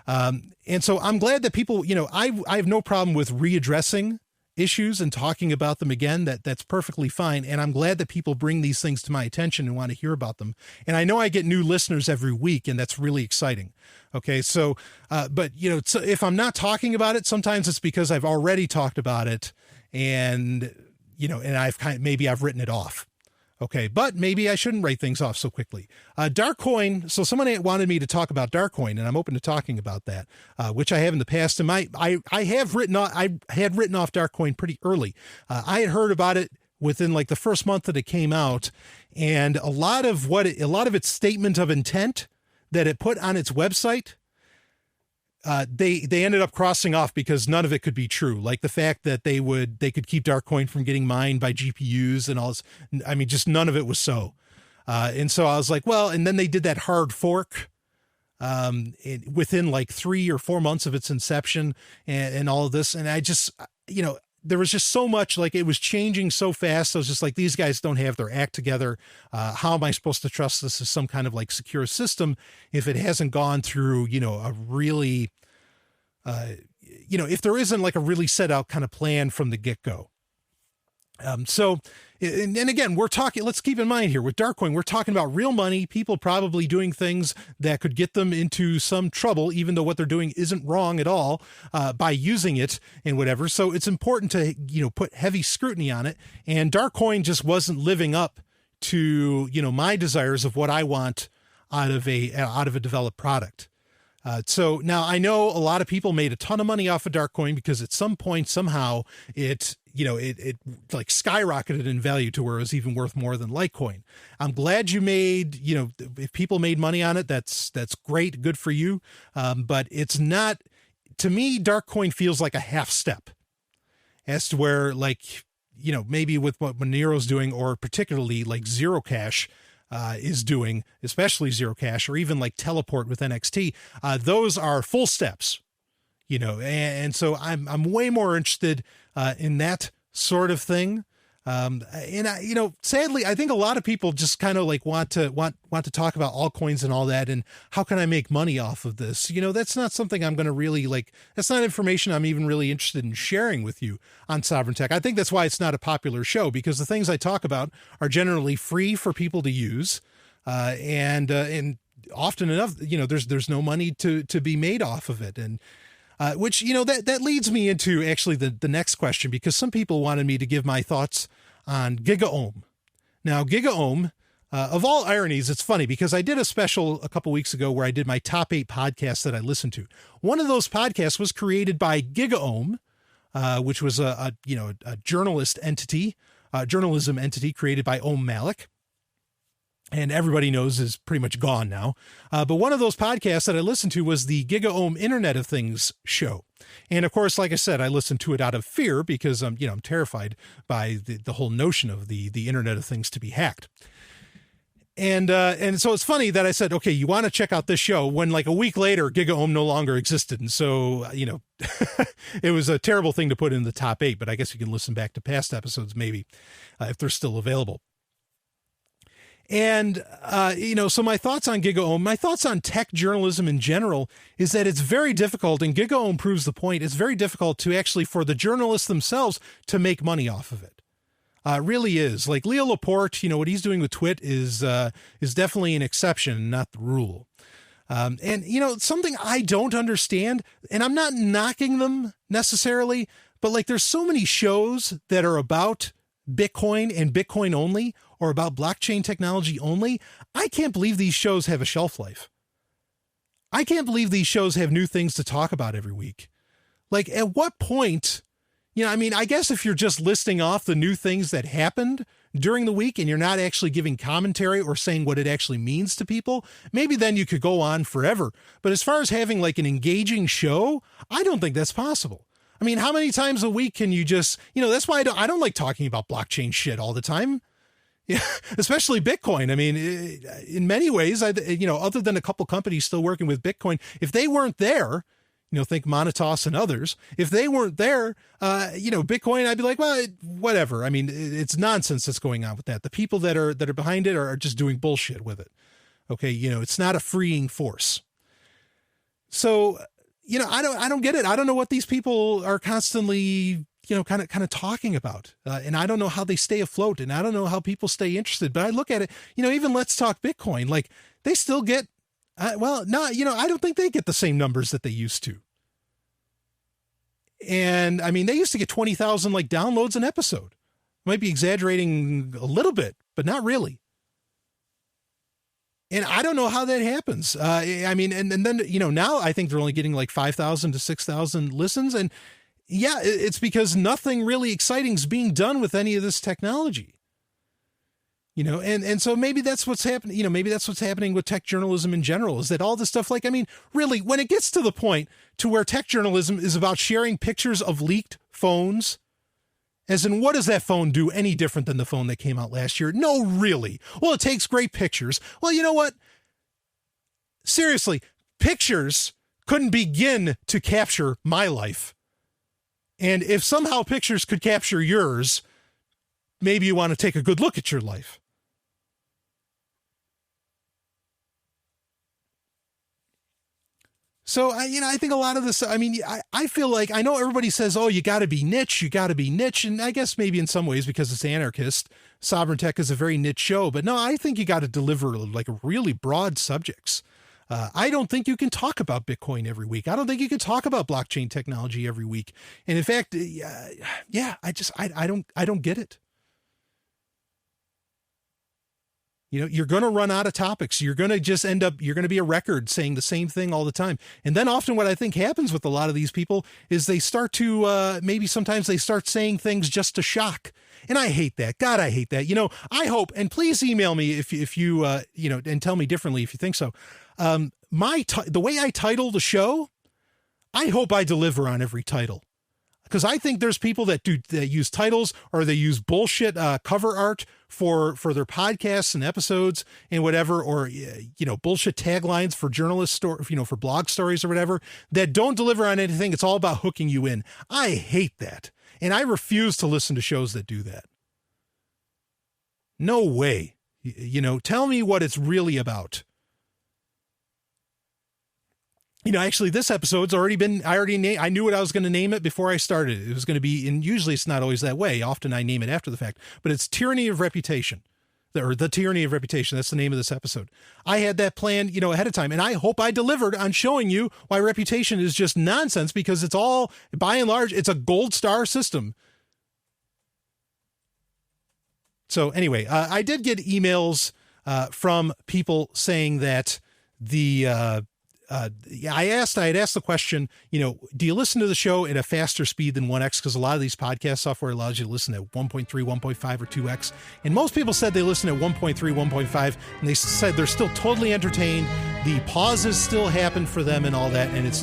And so I'm glad that people, you know, I have no problem with readdressing issues and talking about them again. That's perfectly fine. And I'm glad that people bring these things to my attention and want to hear about them. And I know I get new listeners every week, and that's really exciting. Okay. So, but you know, so if I'm not talking about it, sometimes it's because I've already talked about it and, you know, and maybe I've written it off. Okay. But maybe I shouldn't write things off so quickly. Darkcoin. So someone wanted me to talk about Darkcoin, and I'm open to talking about that, which I have in the past. And I had written off Darkcoin pretty early. I had heard about it within like the first month that it came out, and a lot of its statement of intent that it put on its website, they ended up crossing off because none of it could be true. Like the fact that they could keep Darkcoin from getting mined by GPUs and all this. I mean, just none of it was so. And so I was like, well, and then they did that hard fork, within like 3 or 4 months of its inception and all of this. And I just, you know, there was just so much, like it was changing so fast. I was just like, these guys don't have their act together. How am I supposed to trust this as some kind of like secure system if it hasn't gone through, you know, a really, you know, if there isn't like a really set out kind of plan from the get-go. So, and again, let's keep in mind here with Darkcoin, we're talking about real money, people probably doing things that could get them into some trouble, even though what they're doing isn't wrong at all, by using it and whatever. So it's important to, you know, put heavy scrutiny on it. And Darkcoin just wasn't living up to, you know, my desires of what I want out of a developed product. So now I know a lot of people made a ton of money off of Darkcoin because at some point, somehow it like skyrocketed in value to where it was even worth more than Litecoin. I'm glad you made, you know, if people made money on it, that's great. Good for you. But it's not, to me, Darkcoin feels like a half step as to where, like, you know, maybe with what Monero's doing, or particularly like Zero Cash, is doing, especially Zero Cash, or even like Teleport with NXT. Those are full steps, you know, and so I'm way more interested in that sort of thing. And I, you know, sadly, I think a lot of people just kind of like want to talk about altcoins and all that, and how can I make money off of this? You know, that's not something I'm going to really like. That's not information I'm even really interested in sharing with you on Sovryn Tech. I think that's why it's not a popular show, because the things I talk about are generally free for people to use, and often enough, you know, there's no money to be made off of it, and. Which, you know, that leads me into actually the next question, because some people wanted me to give my thoughts on GigaOM. Now, GigaOM, of all ironies, it's funny because I did a special a couple weeks ago where I did my top 8 podcasts that I listened to. One of those podcasts was created by GigaOM, which was a journalism entity created by Om Malik. And everybody knows is pretty much gone now. But one of those podcasts that I listened to was the GigaOM Internet of Things show. And of course, like I said, I listened to it out of fear because I'm terrified by the whole notion of the Internet of Things to be hacked. And so it's funny that I said, okay, you want to check out this show, when like a week later, GigaOM no longer existed. And so, you know, it was a terrible thing to put in the top 8, but I guess you can listen back to past episodes, maybe, if they're still available. And, you know, so my thoughts on GigaOM, my thoughts on tech journalism in general is that it's very difficult, and GigaOM proves the point, it's very difficult to actually, for the journalists themselves, to make money off of it. It really is. Like Leo Laporte, you know, what he's doing with Twit is definitely an exception, not the rule. And, you know, something I don't understand, and I'm not knocking them necessarily, but like there's so many shows that are about Bitcoin and Bitcoin only, or about blockchain technology only. I can't believe these shows have a shelf life. I can't believe these shows have new things to talk about every week. Like, at what point, I mean, I guess if you're just listing off the new things that happened during the week and you're not actually giving commentary or saying what it actually means to people, maybe then you could go on forever. But as far as having like an engaging show, I don't think that's possible. I mean, how many times a week can you just, that's why I don't like talking about blockchain shit all the time. Yeah, especially Bitcoin. I mean, in many ways, other than a couple companies still working with Bitcoin, if they weren't there, think Monetos and others, if they weren't there, Bitcoin, I'd be like, well, whatever. I mean, it's nonsense that's going on with that. The people that are behind it are just doing bullshit with it. Okay. It's not a freeing force. So, I don't get it. I don't know what these people are constantly, kind of talking about. And I don't know how they stay afloat, and I don't know how people stay interested, but I look at it, even Let's Talk Bitcoin, like they still get, I don't think they get the same numbers that they used to. And I mean, they used to get 20,000 like downloads an episode. Might be exaggerating a little bit, but not really. And I don't know how that happens. I mean, and then, now I think they're only getting like 5,000 to 6,000 listens. And yeah, it's because nothing really exciting is being done with any of this technology. And so maybe that's what's happening. Maybe that's what's happening with tech journalism in general, is that all this stuff, like, I mean, really, when it gets to the point to where tech journalism is about sharing pictures of leaked phones, as in, what does that phone do any different than the phone that came out last year? No, really. Well, it takes great pictures. Well, you know what? Seriously, pictures couldn't begin to capture my life. And if somehow pictures could capture yours, maybe you want to take a good look at your life. So, I think a lot of this, I mean, I feel like, I know everybody says, oh, you got to be niche. And I guess maybe in some ways, because it's anarchist, Sovereign Tech is a very niche show. But no, I think you got to deliver like really broad subjects. I don't think you can talk about Bitcoin every week. I don't think you can talk about blockchain technology every week. And in fact, I don't get it. You're going to run out of topics. You're going to just you're going to be a record saying the same thing all the time. And then often what I think happens with a lot of these people is they start to, maybe sometimes they start saying things just to shock. And I hate that. God, I hate that. I hope, and please email me if you, and tell me differently if you think so. The way I title the show, I hope I deliver on every title. Because I think there's people that use titles, or they use bullshit cover art for their podcasts and episodes and whatever, or bullshit taglines for journalists, for blog stories or whatever, that don't deliver on anything. It's all about hooking you in. I hate that, and I refuse to listen to shows that do that. No way. Tell me what it's really about. Actually, this episode's already been, I knew what I was going to name it before I started. It was going to be, and usually it's not always that way. Often I name it after the fact, but it's Tyranny of Reputation, or The Tyranny of Reputation. That's the name of this episode. I had that planned, ahead of time, and I hope I delivered on showing you why reputation is just nonsense, because it's all, by and large, it's a gold star system. So anyway, I did get emails from people saying that I had asked the question, do you listen to the show at a faster speed than 1x? Because a lot of these podcast software allows you to listen at 1.3, 1.5, or 2x. And most people said they listen at 1.3, 1.5, and they said they're still totally entertained. The pauses still happen for them and all that, and it's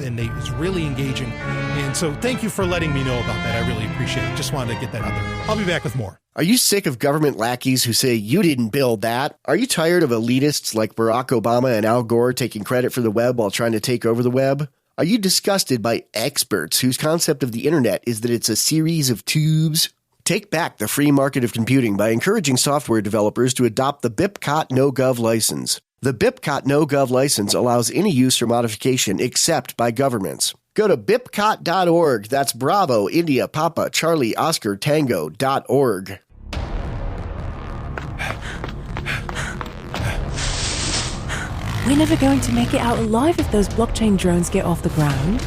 really engaging. And so thank you for letting me know about that. I really appreciate it. Just wanted to get that out there. I'll be back with more. Are you sick of government lackeys who say you didn't build that? Are you tired of elitists like Barack Obama and Al Gore taking credit for the web while trying to take over the web? Are you disgusted by experts whose concept of the internet is that it's a series of tubes? Take back the free market of computing by encouraging software developers to adopt the BIPCOT No-Gov license. The BIPCOT No-Gov license allows any use or modification except by governments. Go to bipcot.org. That's Bravo, India, Papa, Charlie, Oscar, Tango.org. We're never going to make it out alive if those blockchain drones get off the ground.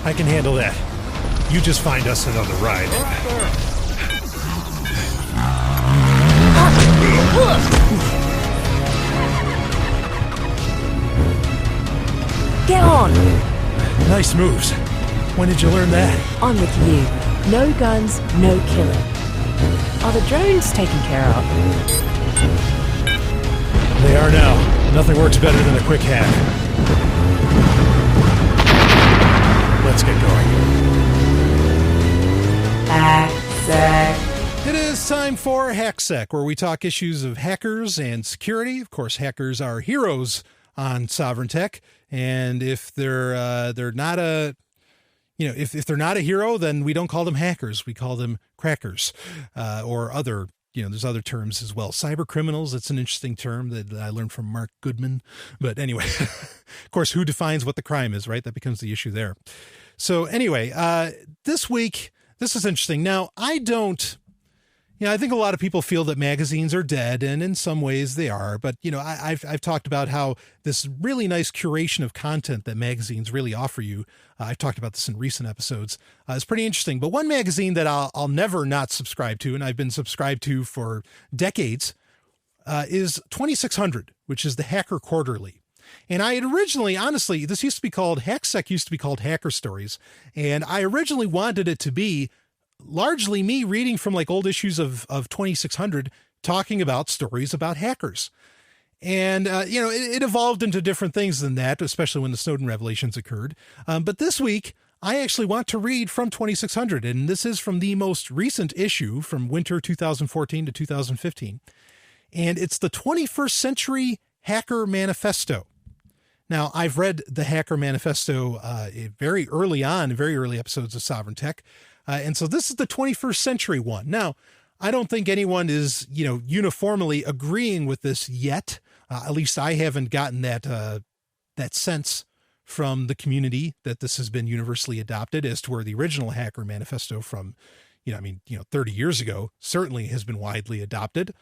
I can handle that. You just find us another ride. Get on! Nice moves. When did you learn that? I'm with you. No guns, no killing. Are the drones taken care of? They are now. Nothing works better than a quick hack. Let's get going. Hacksec. It is time for Hacksec, where we talk issues of hackers and security. Of course, hackers are heroes on Sovryn Tech, and if they're not a if they're not a hero, then we don't call them hackers. We call them crackers, or other. There's other terms as well. Cyber criminals, it's an interesting term that I learned from Mark Goodman. But anyway, of course, who defines what the crime is, right? That becomes the issue there. So anyway, this week, this is interesting. Now, I think a lot of people feel that magazines are dead, and in some ways they are. But, I've talked about how this really nice curation of content that magazines really offer you, I've talked about this in recent episodes, is pretty interesting. But one magazine that I'll never not subscribe to, and I've been subscribed to for decades, is 2600, which is the Hacker Quarterly. And I had originally, honestly, this used to be called, Hacksec used to be called Hacker Stories. And I originally wanted it to be largely me reading from like old issues of 2600, talking about stories about hackers. And, it evolved into different things than that, especially when the Snowden revelations occurred. But this week, I actually want to read from 2600, and this is from the most recent issue from winter 2014 to 2015. And it's the 21st Century Hacker Manifesto. Now, I've read the Hacker Manifesto very early on, in very early episodes of Sovryn Tech. And so this is the 21st century one. Now, I don't think anyone is, uniformly agreeing with this yet. At least I haven't gotten that sense from the community that this has been universally adopted, as to where the original Hacker Manifesto from, 30 years ago certainly has been widely adopted.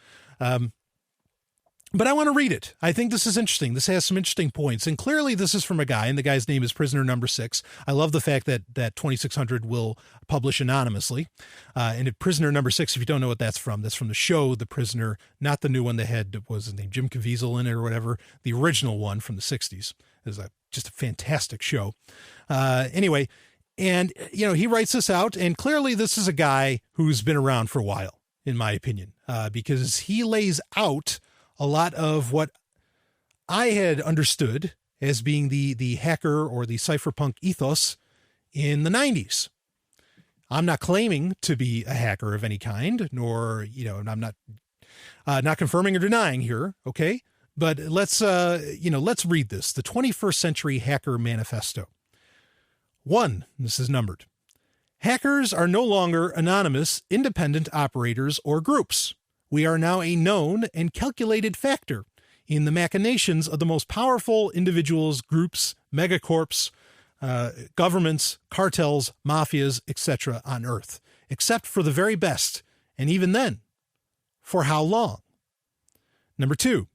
But I want to read it. I think this is interesting. This has some interesting points. And clearly this is from a guy, and the guy's name is Prisoner Number 6. I love the fact that 2600 will publish anonymously. And if Prisoner Number 6, if you don't know what that's from the show The Prisoner, not the new one that had, what was his name, Jim Caviezel in it or whatever. The original one from the 60s. It was just a fantastic show. Anyway, and, he writes this out, and clearly this is a guy who's been around for a while, in my opinion, because he lays out a lot of what I had understood as being the hacker or the cypherpunk ethos in the 90s. I'm not claiming to be a hacker of any kind, nor, I'm not confirming or denying here. Okay. But let's read this. The 21st Century Hacker Manifesto. 1, this is numbered. Hackers are no longer anonymous, independent operators or groups. We are now a known and calculated factor in the machinations of the most powerful individuals, groups, megacorps, governments, cartels, mafias, etc. on Earth, except for the very best, and even then, for how long? Number 2,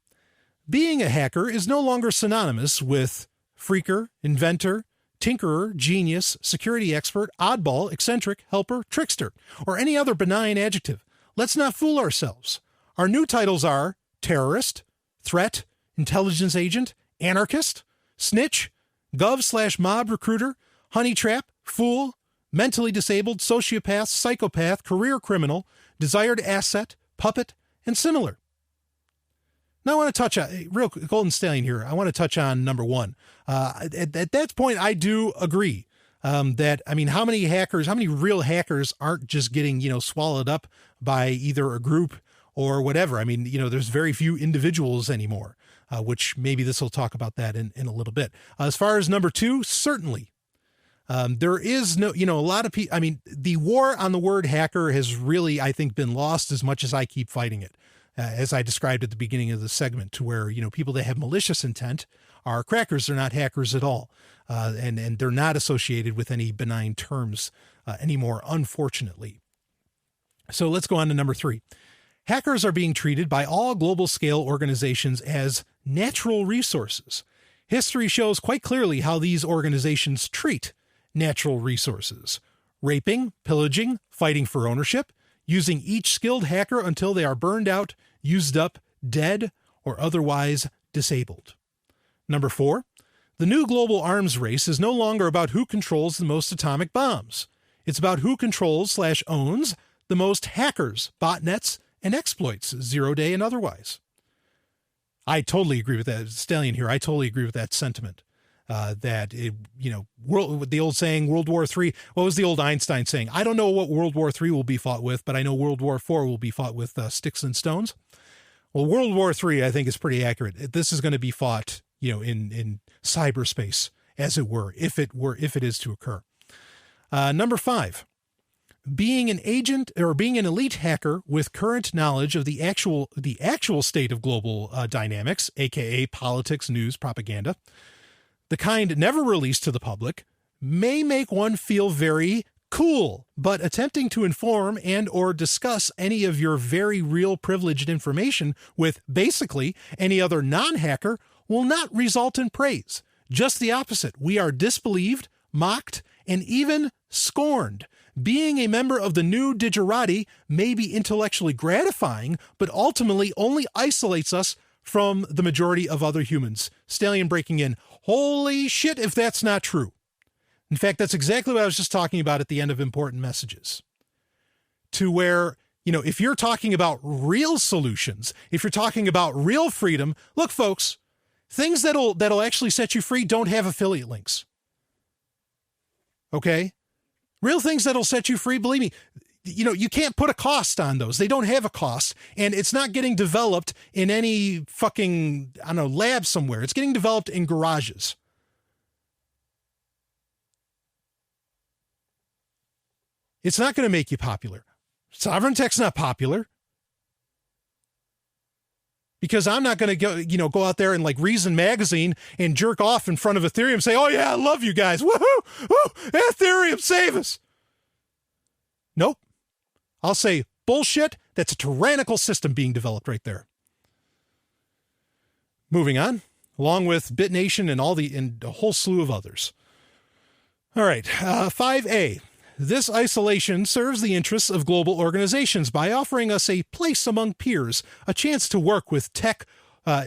being a hacker is no longer synonymous with freaker, inventor, tinkerer, genius, security expert, oddball, eccentric, helper, trickster, or any other benign adjective. Let's not fool ourselves. Our new titles are terrorist, threat, intelligence agent, anarchist, snitch, gov/mob recruiter, honey trap, fool, mentally disabled, sociopath, psychopath, career criminal, desired asset, puppet, and similar. Now I want to touch on, real golden stallion here, I want to touch on number 1. At that point, I do agree. How many real hackers aren't just getting, swallowed up by either a group or whatever? There's very few individuals anymore, which maybe this will talk about that in a little bit. As far as number 2, certainly. There is no, a lot of people, the war on the word hacker has really, I think, been lost as much as I keep fighting it. As I described at the beginning of the segment, to where, people that have malicious intent are crackers. They're not hackers at all. And they're not associated with any benign terms anymore, unfortunately. So let's go on to number 3. Hackers are being treated by all global scale organizations as natural resources. History shows quite clearly how these organizations treat natural resources: raping, pillaging, fighting for ownership, using each skilled hacker until they are burned out, used up, dead, or otherwise disabled. Number 4, The new global arms race is no longer about who controls the most atomic bombs. It's about who controls/owns the most hackers, botnets, and exploits, zero-day and otherwise. I totally agree with that. Stallion here, I totally agree with that sentiment. The old saying, World War III, what was the old Einstein saying? I don't know what World War III will be fought with, but I know World War IV will be fought with sticks and stones. Well, World War III, I think, is pretty accurate. This is going to be fought, in cyberspace, as it were, if it is to occur. Number 5, being an agent or being an elite hacker with current knowledge of the actual state of global dynamics, aka politics, news, propaganda, the kind never released to the public, may make one feel very cool, but attempting to inform and or discuss any of your very real privileged information with basically any other non-hacker will not result in praise. Just the opposite. We are disbelieved, mocked, and even scorned. Being a member of the new digerati may be intellectually gratifying, but ultimately only isolates us from the majority of other humans. Stallion breaking in. Holy shit, if that's not true. In fact, that's exactly what I was just talking about at the end of Important Messages. To where, if you're talking about real solutions, if you're talking about real freedom, look, folks, things that'll actually set you free don't have affiliate links. Okay? Real things that'll set you free, believe me, you can't put a cost on those. They don't have a cost, and it's not getting developed in any fucking, lab somewhere. It's getting developed in garages. It's not going to make you popular. Sovereign Tech's not popular. Because I'm not going to go out there and like Reason Magazine and jerk off in front of Ethereum and say, oh yeah, I love you guys. Woohoo! Woo! Ethereum, save us. Nope. I'll say, bullshit. That's a tyrannical system being developed right there. Moving on, along with BitNation and a whole slew of others. All right, 5A. This isolation serves the interests of global organizations by offering us a place among peers, a chance to work with tech,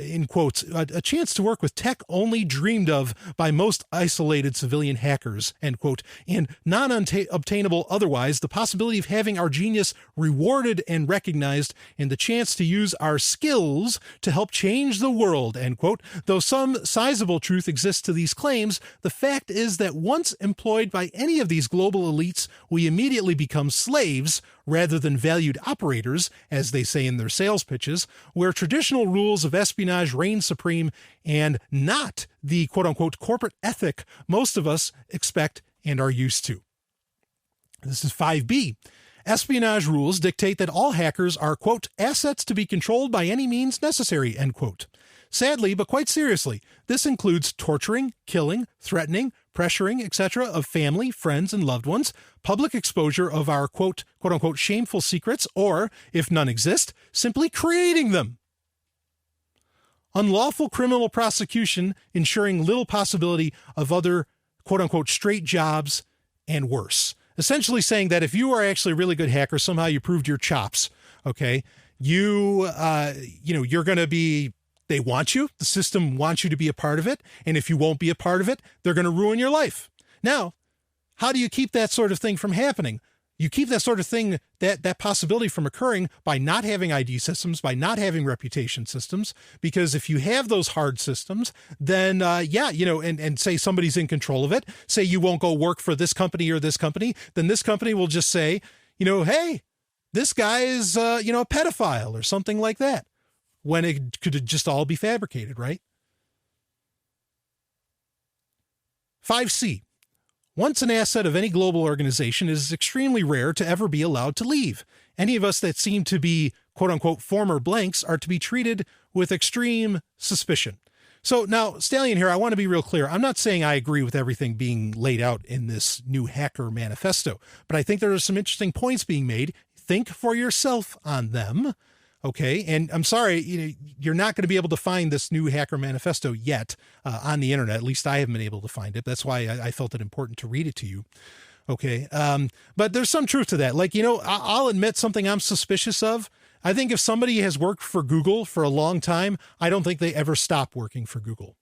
in quotes, a chance to work with tech only dreamed of by most isolated civilian hackers, end quote, and non-obtainable otherwise, the possibility of having our genius rewarded and recognized, and the chance to use our skills to help change the world, end quote. Though some sizable truth exists to these claims, the fact is that once employed by any of these global elites, we immediately become slaves rather than valued operators, as they say in their sales pitches, where traditional rules of espionage reign supreme and not the quote-unquote corporate ethic most of us expect and are used to. This is 5B. Espionage rules dictate that all hackers are, quote, assets to be controlled by any means necessary, end quote. Sadly, but quite seriously, this includes torturing, killing, threatening, pressuring, etc. of family, friends, and loved ones, public exposure of our quote-unquote shameful secrets, or, if none exist, simply creating them. Unlawful criminal prosecution, ensuring little possibility of other quote-unquote straight jobs, and worse. Essentially saying that if you are actually a really good hacker, somehow you proved your chops, okay, you're going to be... They want you. The system wants you to be a part of it. And if you won't be a part of it, they're going to ruin your life. Now, how do you keep that sort of thing from happening? You keep that sort of thing, that possibility from occurring by not having ID systems, by not having reputation systems. Because if you have those hard systems, then, and say somebody's in control of it, say you won't go work for this company or this company, then this company will just say, hey, this guy is, a pedophile or something like that. When it could just all be fabricated, right? 5C. Once an asset of any global organization, it is extremely rare to ever be allowed to leave. Any of us that seem to be, quote-unquote, former blanks are to be treated with extreme suspicion. So now, Stallion here, I want to be real clear. I'm not saying I agree with everything being laid out in this new hacker manifesto, but I think there are some interesting points being made. Think for yourself on them. Okay, and I'm sorry, you're not going to be able to find this new hacker manifesto yet on the internet. At least I haven't been able to find it. That's why I felt it important to read it to you. Okay, but there's some truth to that. Like, I'll admit something I'm suspicious of. I think if somebody has worked for Google for a long time, I don't think they ever stop working for Google.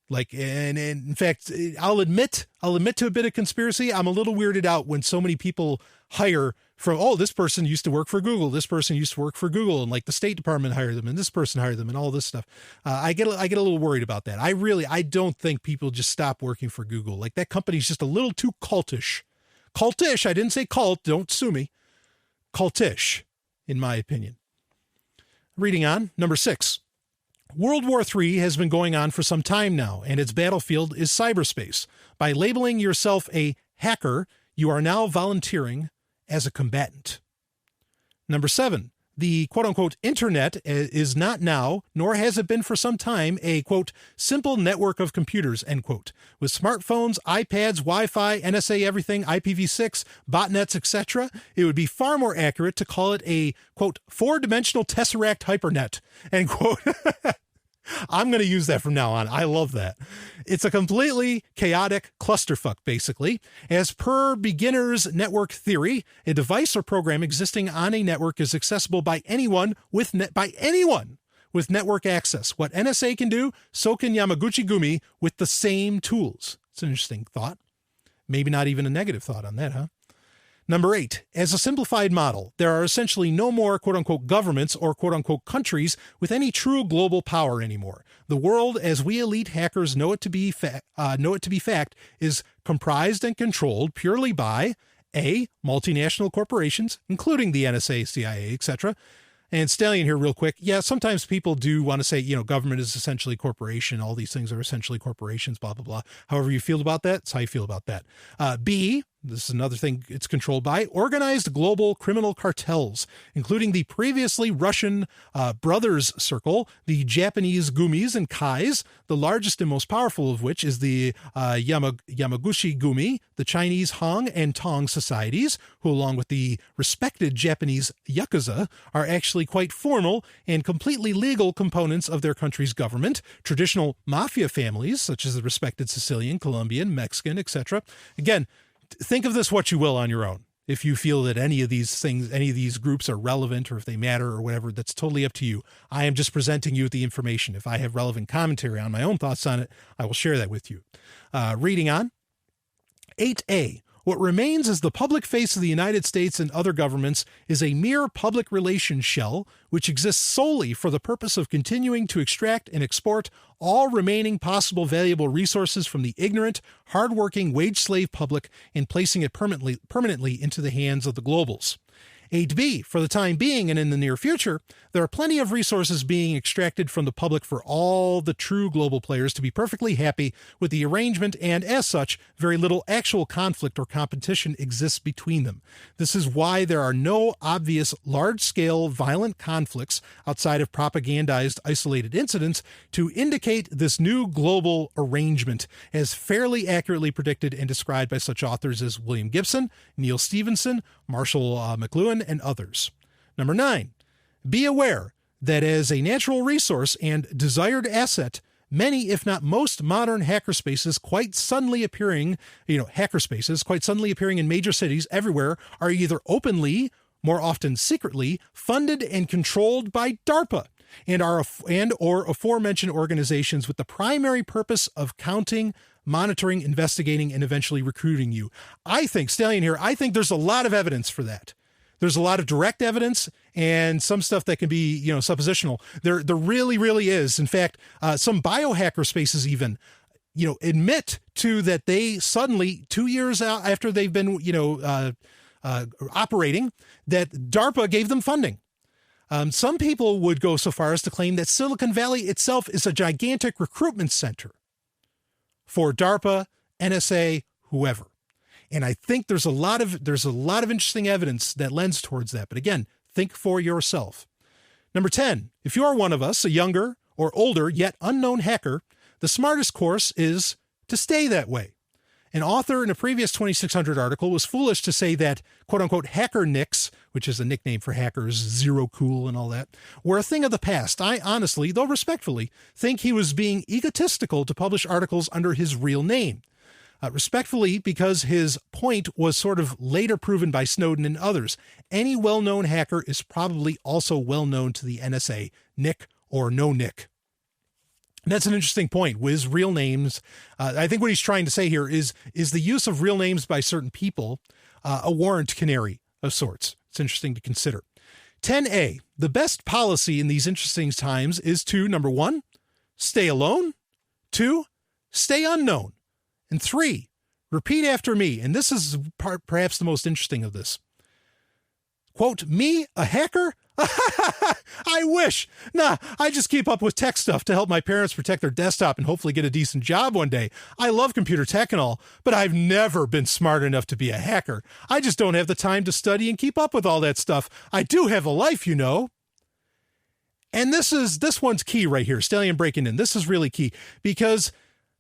Like, and in fact, I'll admit to a bit of conspiracy. I'm a little weirded out when so many people hire from, oh, this person used to work for Google. This person used to work for Google, and like the State Department hired them, and this person hired them, and all this stuff. I get a little worried about that. I don't think people just stop working for Google. Like, that company's just a little too cultish. Cultish. I didn't say cult. Don't sue me. Cultish, in my opinion. Reading on, number 6. World War III has been going on for some time now, and its battlefield is cyberspace. By labeling yourself a hacker, you are now volunteering as a combatant. Number 7, the quote-unquote internet is not now, nor has it been for some time, a, quote, simple network of computers, end quote. With smartphones, iPads, Wi-Fi, NSA everything, IPv6, botnets, etc., it would be far more accurate to call it a, quote, four-dimensional tesseract hypernet, end quote. I'm going to use that from now on. I love that. It's a completely chaotic clusterfuck, basically. As per beginner's network theory, a device or program existing on a network is accessible by anyone with network access. What NSA can do, so can Yamaguchi Gumi with the same tools. It's an interesting thought. Maybe not even a negative thought on that, huh? Number 8, as a simplified model, there are essentially no more quote-unquote governments or quote-unquote countries with any true global power anymore. The world, as we elite hackers know it to be fact, is comprised and controlled purely by A, multinational corporations, including the NSA, CIA, etc. And Stallion here real quick. Yeah, sometimes people do want to say, government is essentially corporation. All these things are essentially corporations, blah, blah, blah. However you feel about that, that's how you feel about that. B, this is another thing it's controlled by, organized global criminal cartels, including the previously Russian Brothers Circle, the Japanese Gumis and Kais, the largest and most powerful of which is the Yamaguchi Gumi, the Chinese Hong and Tong societies, who along with the respected Japanese Yakuza are actually quite formal and completely legal components of their country's government, traditional mafia families such as the respected Sicilian, Colombian, Mexican, etc. Again, think of this what you will on your own. If you feel that any of these things, any of these groups are relevant or if they matter or whatever, that's totally up to you. I am just presenting you with the information. If I have relevant commentary on my own thoughts on it, I will share that with you. Reading on. 8A. What remains as the public face of the United States and other governments is a mere public relations shell which exists solely for the purpose of continuing to extract and export all remaining possible valuable resources from the ignorant, hardworking wage slave public and placing it permanently into the hands of the globals. 8B, for the time being and in the near future, there are plenty of resources being extracted from the public for all the true global players to be perfectly happy with the arrangement, and as such, very little actual conflict or competition exists between them. This is why there are no obvious large-scale violent conflicts outside of propagandized isolated incidents to indicate this new global arrangement, as fairly accurately predicted and described by such authors as William Gibson, Neil Stephenson, Marshall McLuhan, and others. Number 9, be aware that as a natural resource and desired asset, many, if not most, modern hackerspaces quite suddenly appearing in major cities everywhere are either openly, more often secretly, funded and controlled by DARPA or aforementioned organizations with the primary purpose of counting, monitoring, investigating, and eventually recruiting you. I think, Stallion here, I think there's a lot of evidence for that. There's a lot of direct evidence and some stuff that can be, suppositional. There really, really is. In fact, some biohacker spaces even, admit to that they suddenly, 2 years out after they've been, operating, that DARPA gave them funding. Some people would go so far as to claim that Silicon Valley itself is a gigantic recruitment center for DARPA, NSA, whoever. And I think there's a lot of interesting evidence that lends towards that. But again, think for yourself. Number 10, if you are one of us, a younger or older yet unknown hacker, the smartest course is to stay that way. An author in a previous 2600 article was foolish to say that, quote-unquote, hacker nicks, which is a nickname for hackers, zero cool and all that, were a thing of the past. I honestly, though respectfully, think he was being egotistical to publish articles under his real name. Respectfully, because his point was sort of later proven by Snowden and others. Any well-known hacker is probably also well-known to the NSA, nick or no nick. That's an interesting point. With real names, I think what he's trying to say here is the use of real names by certain people a warrant canary of sorts. It's interesting to consider. 10A, the best policy in these interesting times is to, number 1, stay alone, 2, stay unknown, and 3, repeat after me. And this is perhaps the most interesting of this. Quote, me, a hacker? I wish. Nah, I just keep up with tech stuff to help my parents protect their desktop and hopefully get a decent job one day. I love computer tech and all, but I've never been smart enough to be a hacker. I just don't have the time to study and keep up with all that stuff. I do have a life, you know. And this one's key right here, Stallion breaking in. This is really key because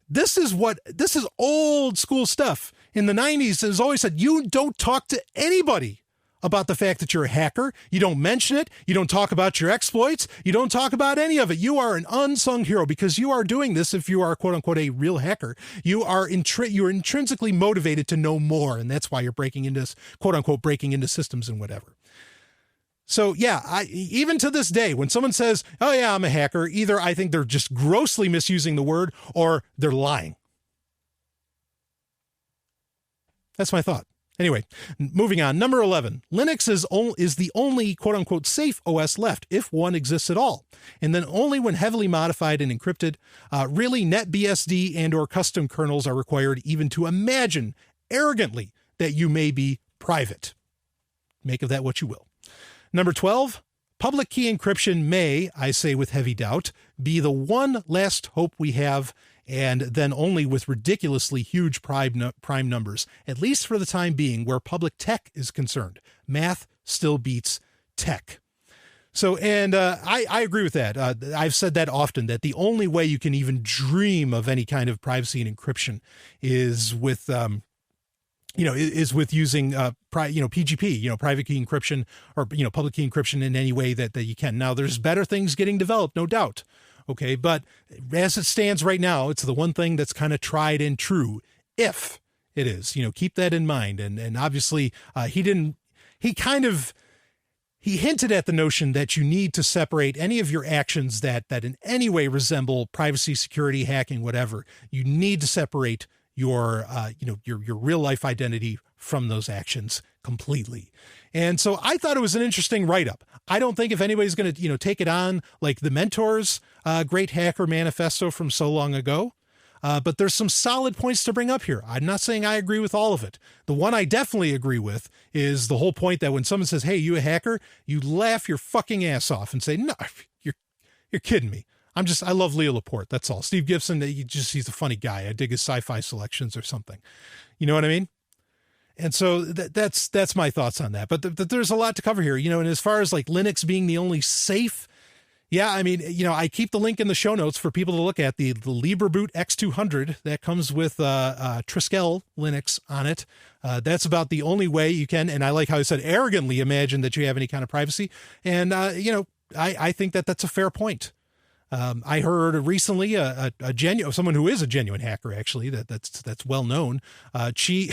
this is old school stuff. In the 90s, it was always said, you don't talk to anybody about the fact that you're a hacker. You don't mention it. You don't talk about your exploits. You don't talk about any of it. You are an unsung hero because you are doing this. If you are quote unquote a real hacker, you're intrinsically motivated to know more. And that's why you're breaking into quote unquote breaking into systems and whatever. So yeah, even to this day, when someone says, oh yeah, I'm a hacker, either I think they're just grossly misusing the word or they're lying. That's my thought. Anyway, moving on. Number 11, Linux is the only quote-unquote safe OS left, if one exists at all, and then only when heavily modified and encrypted. Really, NetBSD and or custom kernels are required even to imagine arrogantly that you may be private. Make of that what you will. Number 12, public key encryption may, I say with heavy doubt, be the one last hope we have, and then only with ridiculously huge prime numbers, at least for the time being, where public tech is concerned. Math still beats tech. So, and I agree with that. I've said that often, that the only way you can even dream of any kind of privacy and encryption is with, is with using, PGP, private key encryption or, public key encryption in any way that you can. Now, there's better things getting developed, no doubt. Okay, but as it stands right now, it's the one thing that's kind of tried and true, if it is. Keep that in mind. And obviously, he hinted at the notion that you need to separate any of your actions that in any way resemble privacy, security, hacking, whatever. You need to separate your real life identity from those actions completely. And so I thought it was an interesting write-up. I don't think if anybody's going to, take it on like the Mentor's Great Hacker Manifesto from so long ago, but there's some solid points to bring up here. I'm not saying I agree with all of it. The one I definitely agree with is the whole point that when someone says, hey, you a hacker, you laugh your fucking ass off and say, no, you're kidding me. I love Leo Laporte. That's all. Steve Gibson, he's a funny guy. I dig his sci-fi selections or something. You know what I mean? And so that's my thoughts on that. But there's a lot to cover here, and as far as like Linux being the only safe, yeah, I mean, I keep the link in the show notes for people to look at the Libreboot X200 that comes with Triskel Linux on it. That's about the only way you can, and I like how I said arrogantly imagine that you have any kind of privacy. And, I think that that's a fair point. I heard recently someone who is a genuine hacker, actually, that's well known. She,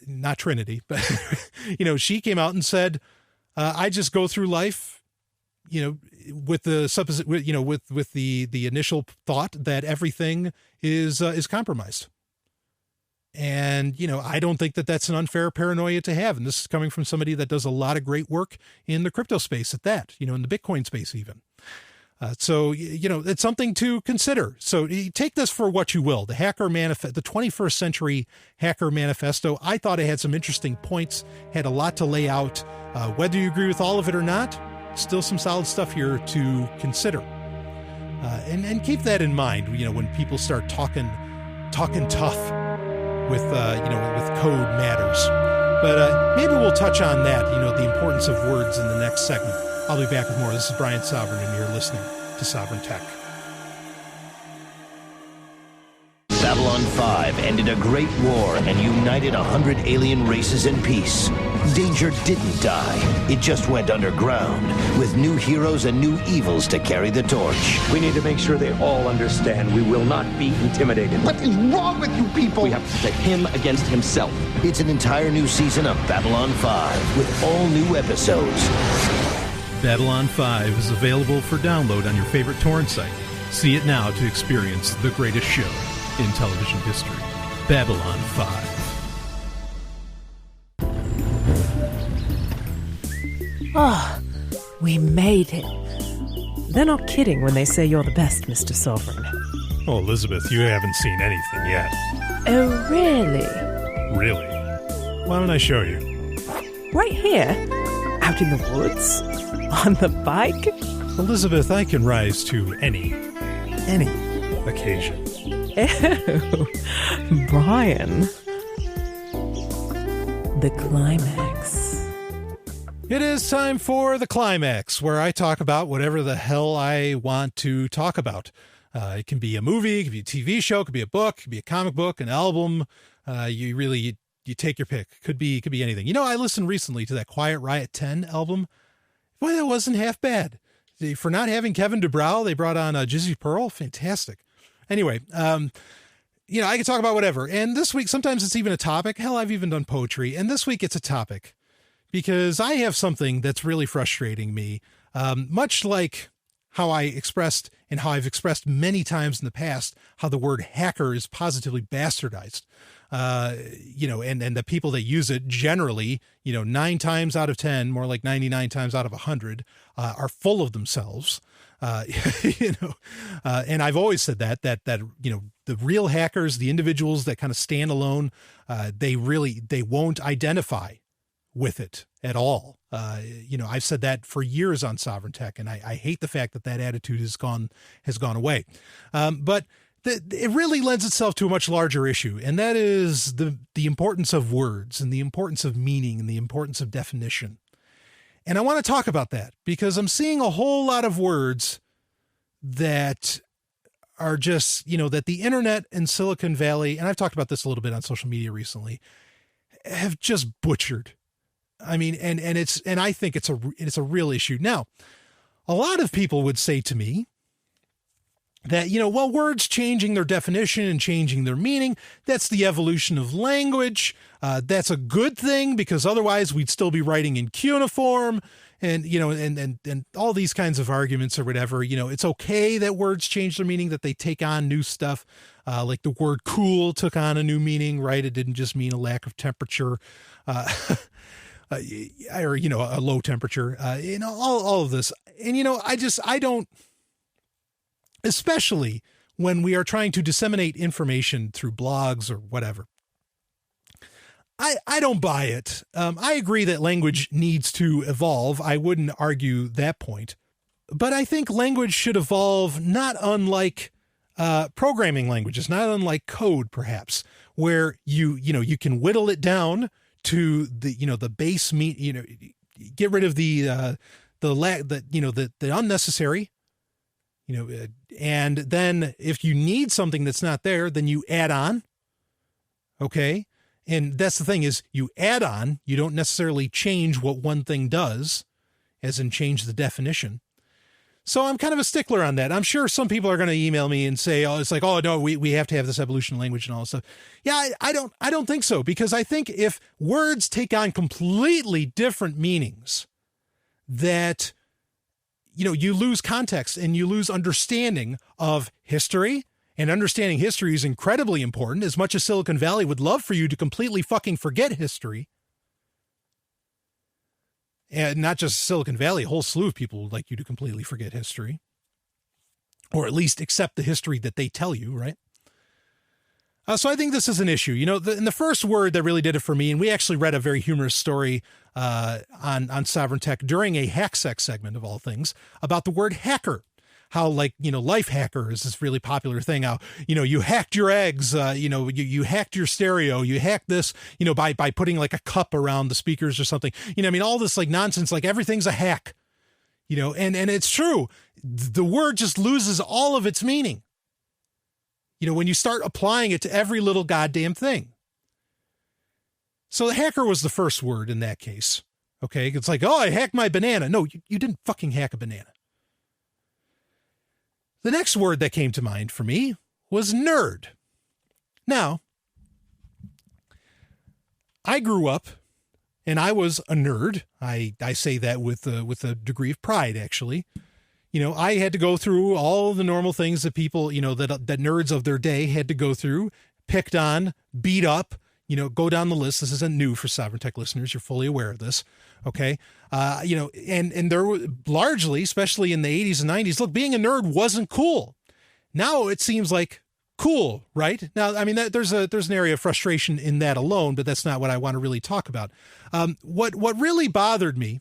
not Trinity, but she came out and said, I just go through life, with the with the initial thought that everything is compromised. And, I don't think that that's an unfair paranoia to have. And this is coming from somebody that does a lot of great work in the crypto space at that, in the Bitcoin space even. So it's something to consider. So take this for what you will. The Hacker Manifesto, the 21st Century Hacker Manifesto, I thought it had some interesting points, had a lot to lay out. Whether you agree with all of it or not, still some solid stuff here to consider. And keep that in mind, when people start talking tough with code matters. But maybe we'll touch on that, the importance of words in the next segment. I'll be back with more. This is Brian Sovryn, and you're listening to Sovryn Tech. Babylon 5 ended a great war and united 100 alien races in peace. Danger didn't die. It just went underground, with new heroes and new evils to carry the torch. We need to make sure they all understand we will not be intimidated. What is wrong with you people? We have to pit him against himself. It's an entire new season of Babylon 5, with all new episodes. Babylon 5 is available for download on your favorite torrent site. See it now to experience the greatest show in television history. Babylon 5. Oh, we made it. They're not kidding when they say you're the best, Mr. Sovryn. Oh, Elizabeth, you haven't seen anything yet. Oh, really? Really? Why don't I show you? Right here? Out in the woods? On the bike? Elizabeth, I can rise to any occasion. Ew. Brian. The Climax. It is time for the Climax, where I talk about whatever the hell I want to talk about. It can be a movie, it can be a TV show, it could be a book, it could be a comic book, an album. You take your pick. Could be anything. You know, I listened recently to that Quiet Riot 10 album. Boy, that wasn't half bad. For not having Kevin DuBrow, they brought on Jizzy Pearl. Fantastic. Anyway, I can talk about whatever. And this week, sometimes it's even a topic. Hell, I've even done poetry. And this week it's a topic because I have something that's really frustrating me. Much like how I expressed and how I've expressed many times in the past, how the word hacker is positively bastardized. And the people that use it generally, 9 times out of 10, more like 99 times out of 100, are full of themselves. And I've always said that the real hackers, the individuals that kind of stand alone, they won't identify with it at all. I've said that for years on Sovryn Tech, and I hate the fact that attitude has gone away. But it really lends itself to a much larger issue, and that is the importance of words and the importance of meaning and the importance of definition. And I want to talk about that because I'm seeing a whole lot of words that are just, that the internet and Silicon Valley, and I've talked about this a little bit on social media recently, have just butchered. I mean, and I think it's a real issue. Now, a lot of people would say to me that, words changing their definition and changing their meaning, that's the evolution of language. That's a good thing because otherwise we'd still be writing in cuneiform and all these kinds of arguments or whatever. It's okay that words change their meaning, that they take on new stuff. Like the word cool took on a new meaning, right? It didn't just mean a lack of temperature, or a low temperature, all of this. And, I don't, especially when we are trying to disseminate information through blogs or whatever. I don't buy it. I agree that language needs to evolve. I wouldn't argue that point. But I think language should evolve not unlike programming languages, not unlike code, perhaps, where you can whittle it down to the base get rid of the unnecessary, and then if you need something that's not there, then you add on. Okay. And that's the thing is you add on, you don't necessarily change what one thing does, as in change the definition. So I'm kind of a stickler on that. I'm sure some people are going to email me and say, oh, it's like, oh no, we have to have this evolution language and all this stuff. Yeah, I don't think so, because I think if words take on completely different meanings, that, you lose context and you lose understanding of history. And understanding history is incredibly important, as much as Silicon Valley would love for you to completely fucking forget history. And not just Silicon Valley, a whole slew of people would like you to completely forget history. Or at least accept the history that they tell you, right? So I think this is an issue. And the first word that really did it for me, and we actually read a very humorous story on Sovryn Tech during a Hacksec segment of all things about the word hacker. How Life Hacker is this really popular thing. How, you hacked your eggs, you hacked your stereo, you hacked this, by putting like a cup around the speakers or something, all this like nonsense, like everything's a hack, and it's true. The word just loses all of its meaning, when you start applying it to every little goddamn thing. So the hacker was the first word in that case. Okay. It's like, oh, I hacked my banana. No, you didn't fucking hack a banana. The next word that came to mind for me was nerd. Now, I grew up and I was a nerd. I say that with a degree of pride, actually. I had to go through all the normal things that people, that nerds of their day had to go through, picked on, beat up, go down the list. This isn't new for Sovereign Tech listeners. You're fully aware of this. Okay. And there were largely, especially in the 80s and 90s, look, being a nerd wasn't cool. Now it seems like cool, right? Now, I mean, there's an area of frustration in that alone, but that's not what I want to really talk about. What really bothered me,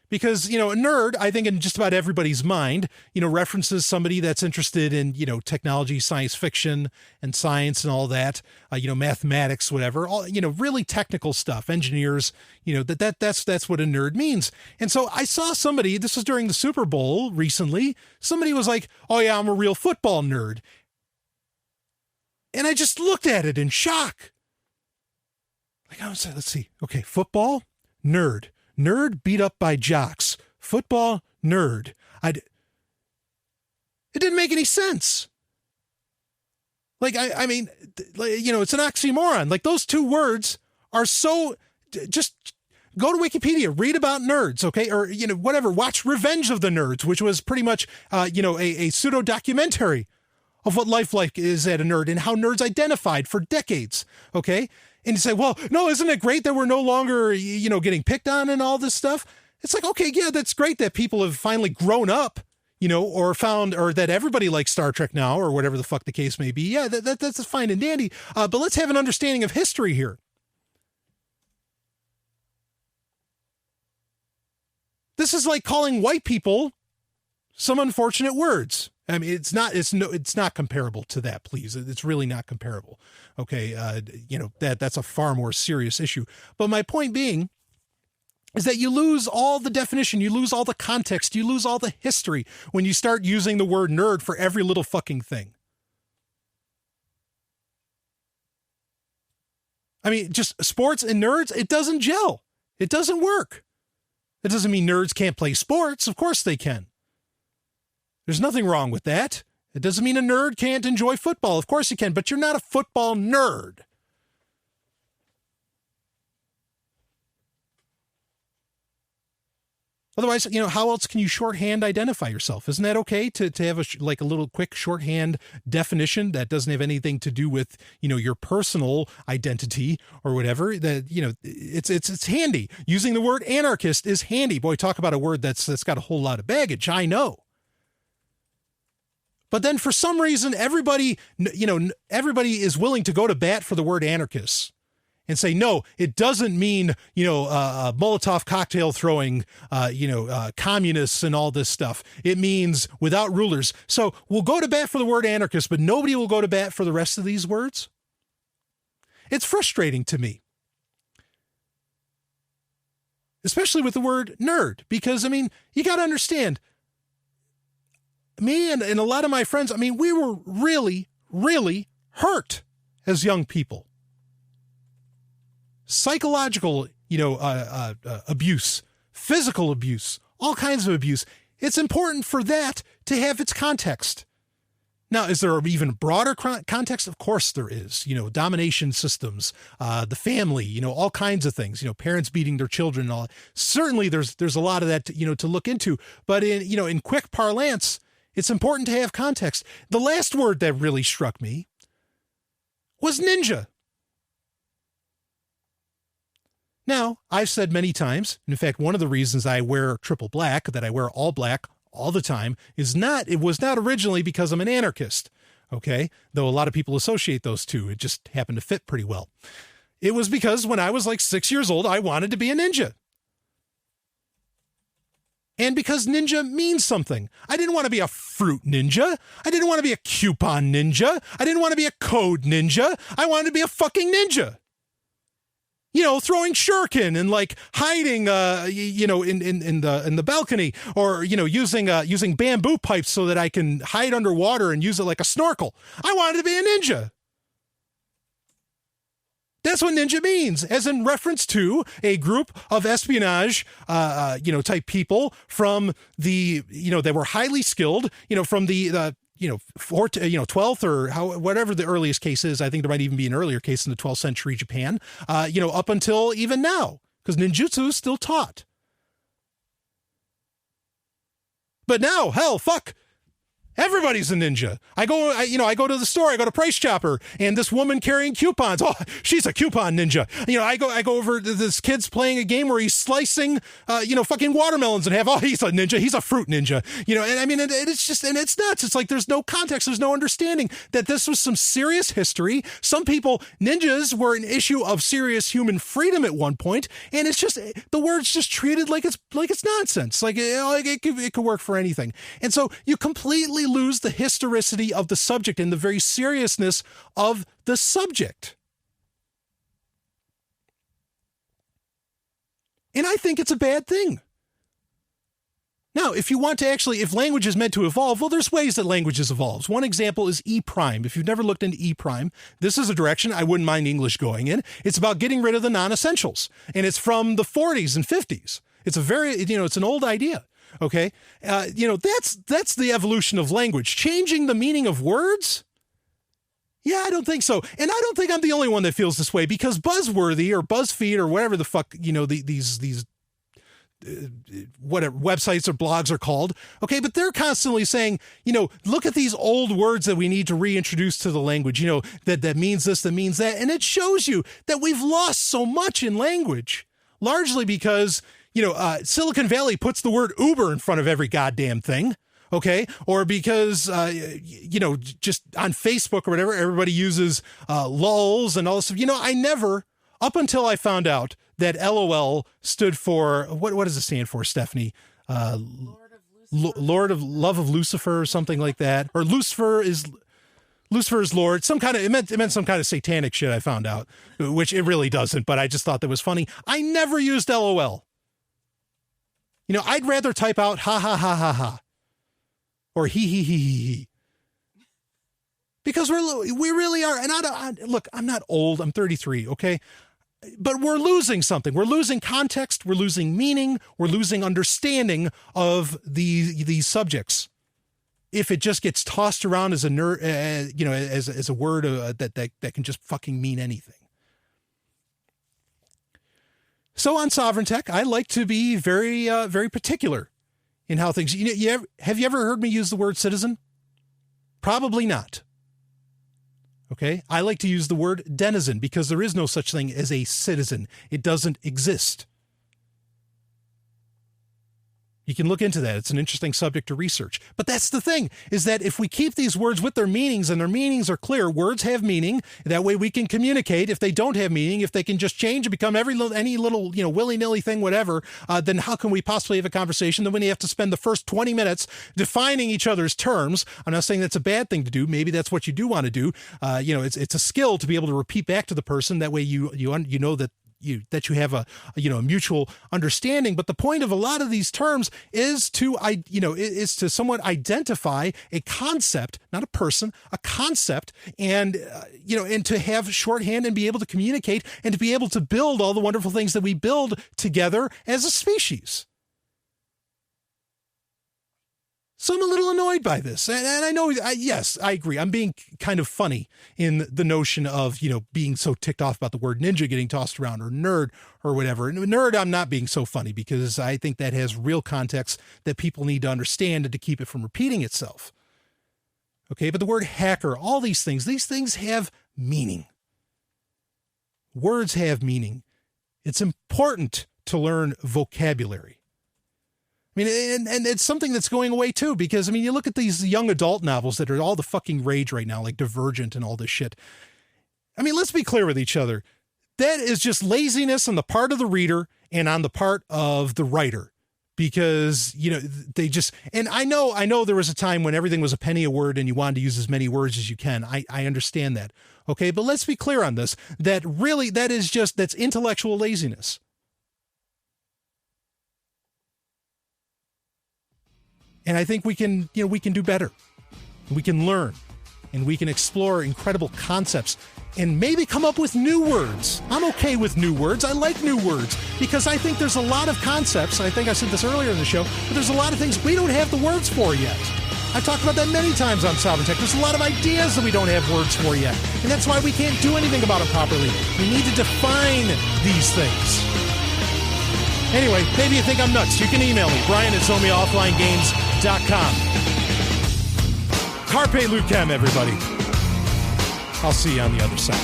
because, a nerd, I think in just about everybody's mind, references somebody that's interested in, technology, science fiction and science and all that, mathematics, whatever, all, really technical stuff, engineers, that's what a nerd means. And so I saw somebody, this was during the Super Bowl recently, somebody was like, oh yeah, I'm a real football nerd. And I just looked at it in shock. Like, I was like, let's see. Okay, football, nerd. Nerd beat up by jocks. Football, nerd. It didn't make any sense. Like, I mean, it's an oxymoron. Like, those two words are so, just go to Wikipedia, read about nerds, okay? Or, whatever, watch Revenge of the Nerds, which was pretty much, a pseudo-documentary of what life like is at a nerd and how nerds identified for decades, okay? And you say, well, no, isn't it great that we're no longer, getting picked on and all this stuff? It's like, okay, yeah, that's great that people have finally grown up, or found, or that everybody likes Star Trek now, or whatever the fuck the case may be. Yeah, that's fine and dandy. But let's have an understanding of history here. This is like calling white people some unfortunate words. I mean, it's not comparable to that, please. It's really not comparable. Okay. That's a far more serious issue. But my point being is that you lose all the definition, you lose all the context, you lose all the history when you start using the word nerd for every little fucking thing. I mean, just sports and nerds, it doesn't gel. It doesn't work. That doesn't mean nerds can't play sports. Of course they can. There's nothing wrong with that. It doesn't mean a nerd can't enjoy football. Of course you can, but you're not a football nerd. Otherwise, how else can you shorthand identify yourself? Isn't that okay to have a little quick shorthand definition that doesn't have anything to do with, your personal identity or whatever? That, it's handy. Using the word anarchist is handy. Boy, talk about a word that's got a whole lot of baggage. I know. But then for some reason, everybody is willing to go to bat for the word anarchists and say, no, it doesn't mean, Molotov cocktail throwing, communists and all this stuff. It means without rulers. So we'll go to bat for the word anarchist, but nobody will go to bat for the rest of these words. It's frustrating to me, especially with the word nerd, because, you got to understand, me and a lot of my friends, we were really, really hurt as young people. Psychological, abuse, physical abuse, all kinds of abuse. It's important for that to have its context. Now, is there an even broader context? Of course there is. Domination systems, the family, all kinds of things, parents beating their children and all. Certainly there's a lot of that, to look into. But in quick parlance, it's important to have context. The last word that really struck me was ninja. Now, I've said many times, and in fact, one of the reasons I wear triple black, that I wear all black all the time, it was not originally because I'm an anarchist, okay? Though a lot of people associate those two. It just happened to fit pretty well. It was because when I was like 6 years old, I wanted to be a ninja. And because ninja means something. I didn't want to be a fruit ninja. I didn't want to be a coupon ninja. I didn't want to be a code ninja. I wanted to be a fucking ninja. Throwing shuriken and hiding, in the balcony, or, using bamboo pipes so that I can hide underwater and use it like a snorkel. I wanted to be a ninja. That's what ninja means, as in reference to a group of espionage, type people from the, they were highly skilled, from the 12th or whatever the earliest case is. I think there might even be an earlier case in the 12th century Japan, up until even now. because ninjutsu is still taught. But now, hell, fuck, everybody's a ninja. I go to the store, I go to Price Chopper, and this woman carrying coupons. Oh, she's a coupon ninja. I go over to this kid's playing a game where he's slicing, fucking watermelons in half. Oh, he's a ninja. He's a fruit ninja. And I mean, it's just, and it's nuts. It's like there's no context. There's no understanding that this was some serious history. Some people, ninjas were an issue of serious human freedom at one point, and it's just, the word's just treated like it's nonsense. Like it could work for anything. And so you completely lose the historicity of the subject and the very seriousness of the subject. And I think it's a bad thing. Now, if you want to if language is meant to evolve, well, there's ways that languages evolves. One example is E-prime. If you've never looked into E-prime, this is a direction I wouldn't mind English going in. It's about getting rid of the non-essentials. And it's from the 40s and 50s. It's it's an old idea. Okay. That's the evolution of language. Changing the meaning of words? Yeah, I don't think so. And I don't think I'm the only one that feels this way, because Buzzworthy or BuzzFeed or whatever the fuck, these whatever websites or blogs are called. Okay. But they're constantly saying, look at these old words that we need to reintroduce to the language, that means this, that means that. And it shows you that we've lost so much in language, largely because Silicon Valley puts the word Uber in front of every goddamn thing, okay? Or because, just on Facebook or whatever, everybody uses lulz and all this stuff. I never, up until I found out that LOL stood for, what does it stand for, Stephanie? Lord of Love of Lucifer or something like that. Or Lucifer is Lord. It meant some kind of satanic shit, I found out, which it really doesn't, but I just thought that was funny. I never used LOL. I'd rather type out ha ha ha ha ha or he he he he he, because we really are. And look, I'm not old. I'm 33. Okay. But we're losing something. We're losing context. We're losing meaning. We're losing understanding of these subjects. If it just gets tossed around as a nerd, as a word that can just fucking mean anything. So on Sovryn Tech, I like to be very, very particular in how things. Have you ever heard me use the word citizen? Probably not. Okay, I like to use the word denizen because there is no such thing as a citizen. It doesn't exist. You can look into that. It's an interesting subject to research. But that's the thing, is that if we keep these words with their meanings and their meanings are clear, words have meaning. That way we can communicate. If they don't have meaning, if they can just change and become any little, willy-nilly thing, whatever, then how can we possibly have a conversation? Then when you have to spend the first 20 minutes defining each other's terms, I'm not saying that's a bad thing to do. Maybe that's what you do want to do. It's a skill to be able to repeat back to the person. That way you know that you have a mutual understanding. But the point of a lot of these terms is to somewhat identify a concept, not a person, a concept, and to have shorthand and be able to communicate and to be able to build all the wonderful things that we build together as a species. So I'm a little annoyed by this. And I know, yes, I agree. I'm being kind of funny in the notion of, being so ticked off about the word ninja getting tossed around, or nerd or whatever. And nerd, I'm not being so funny because I think that has real context that people need to understand and to keep it from repeating itself. Okay, but the word hacker, all these things have meaning. Words have meaning. It's important to learn vocabulary. I mean, and it's something that's going away too, because, you look at these young adult novels that are all the fucking rage right now, like Divergent and all this shit. Let's be clear with each other. That is just laziness on the part of the reader and on the part of the writer, because, they just, and I know there was a time when everything was a penny a word and you wanted to use as many words as you can. I understand that. Okay. But let's be clear on this, that really, that's intellectual laziness. And I think we can do better. We can learn, and we can explore incredible concepts and maybe come up with new words. I'm okay with new words. I like new words because I think there's a lot of concepts. I think I said this earlier in the show, but there's a lot of things we don't have the words for yet. I've talked about that many times on Sovryn Tech. There's a lot of ideas that we don't have words for yet. And that's why we can't do anything about it properly. We need to define these things. Anyway, maybe you think I'm nuts. You can email me, brian@somiofflinegames.com. Carpe Lucem, everybody. I'll see you on the other side.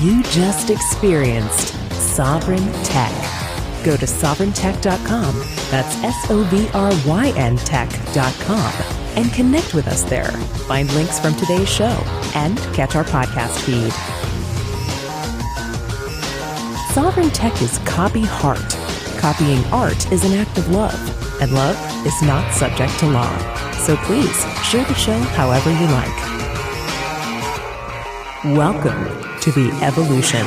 You just experienced Sovryn Tech. Go to sovryntech.com, that's SOVRYN tech.com, and connect with us there. Find links from today's show and catch our podcast feed. Sovryn Tech is copy heart. Copying art is an act of love, and love is not subject to law. So please share the show however you like. Welcome to the evolution.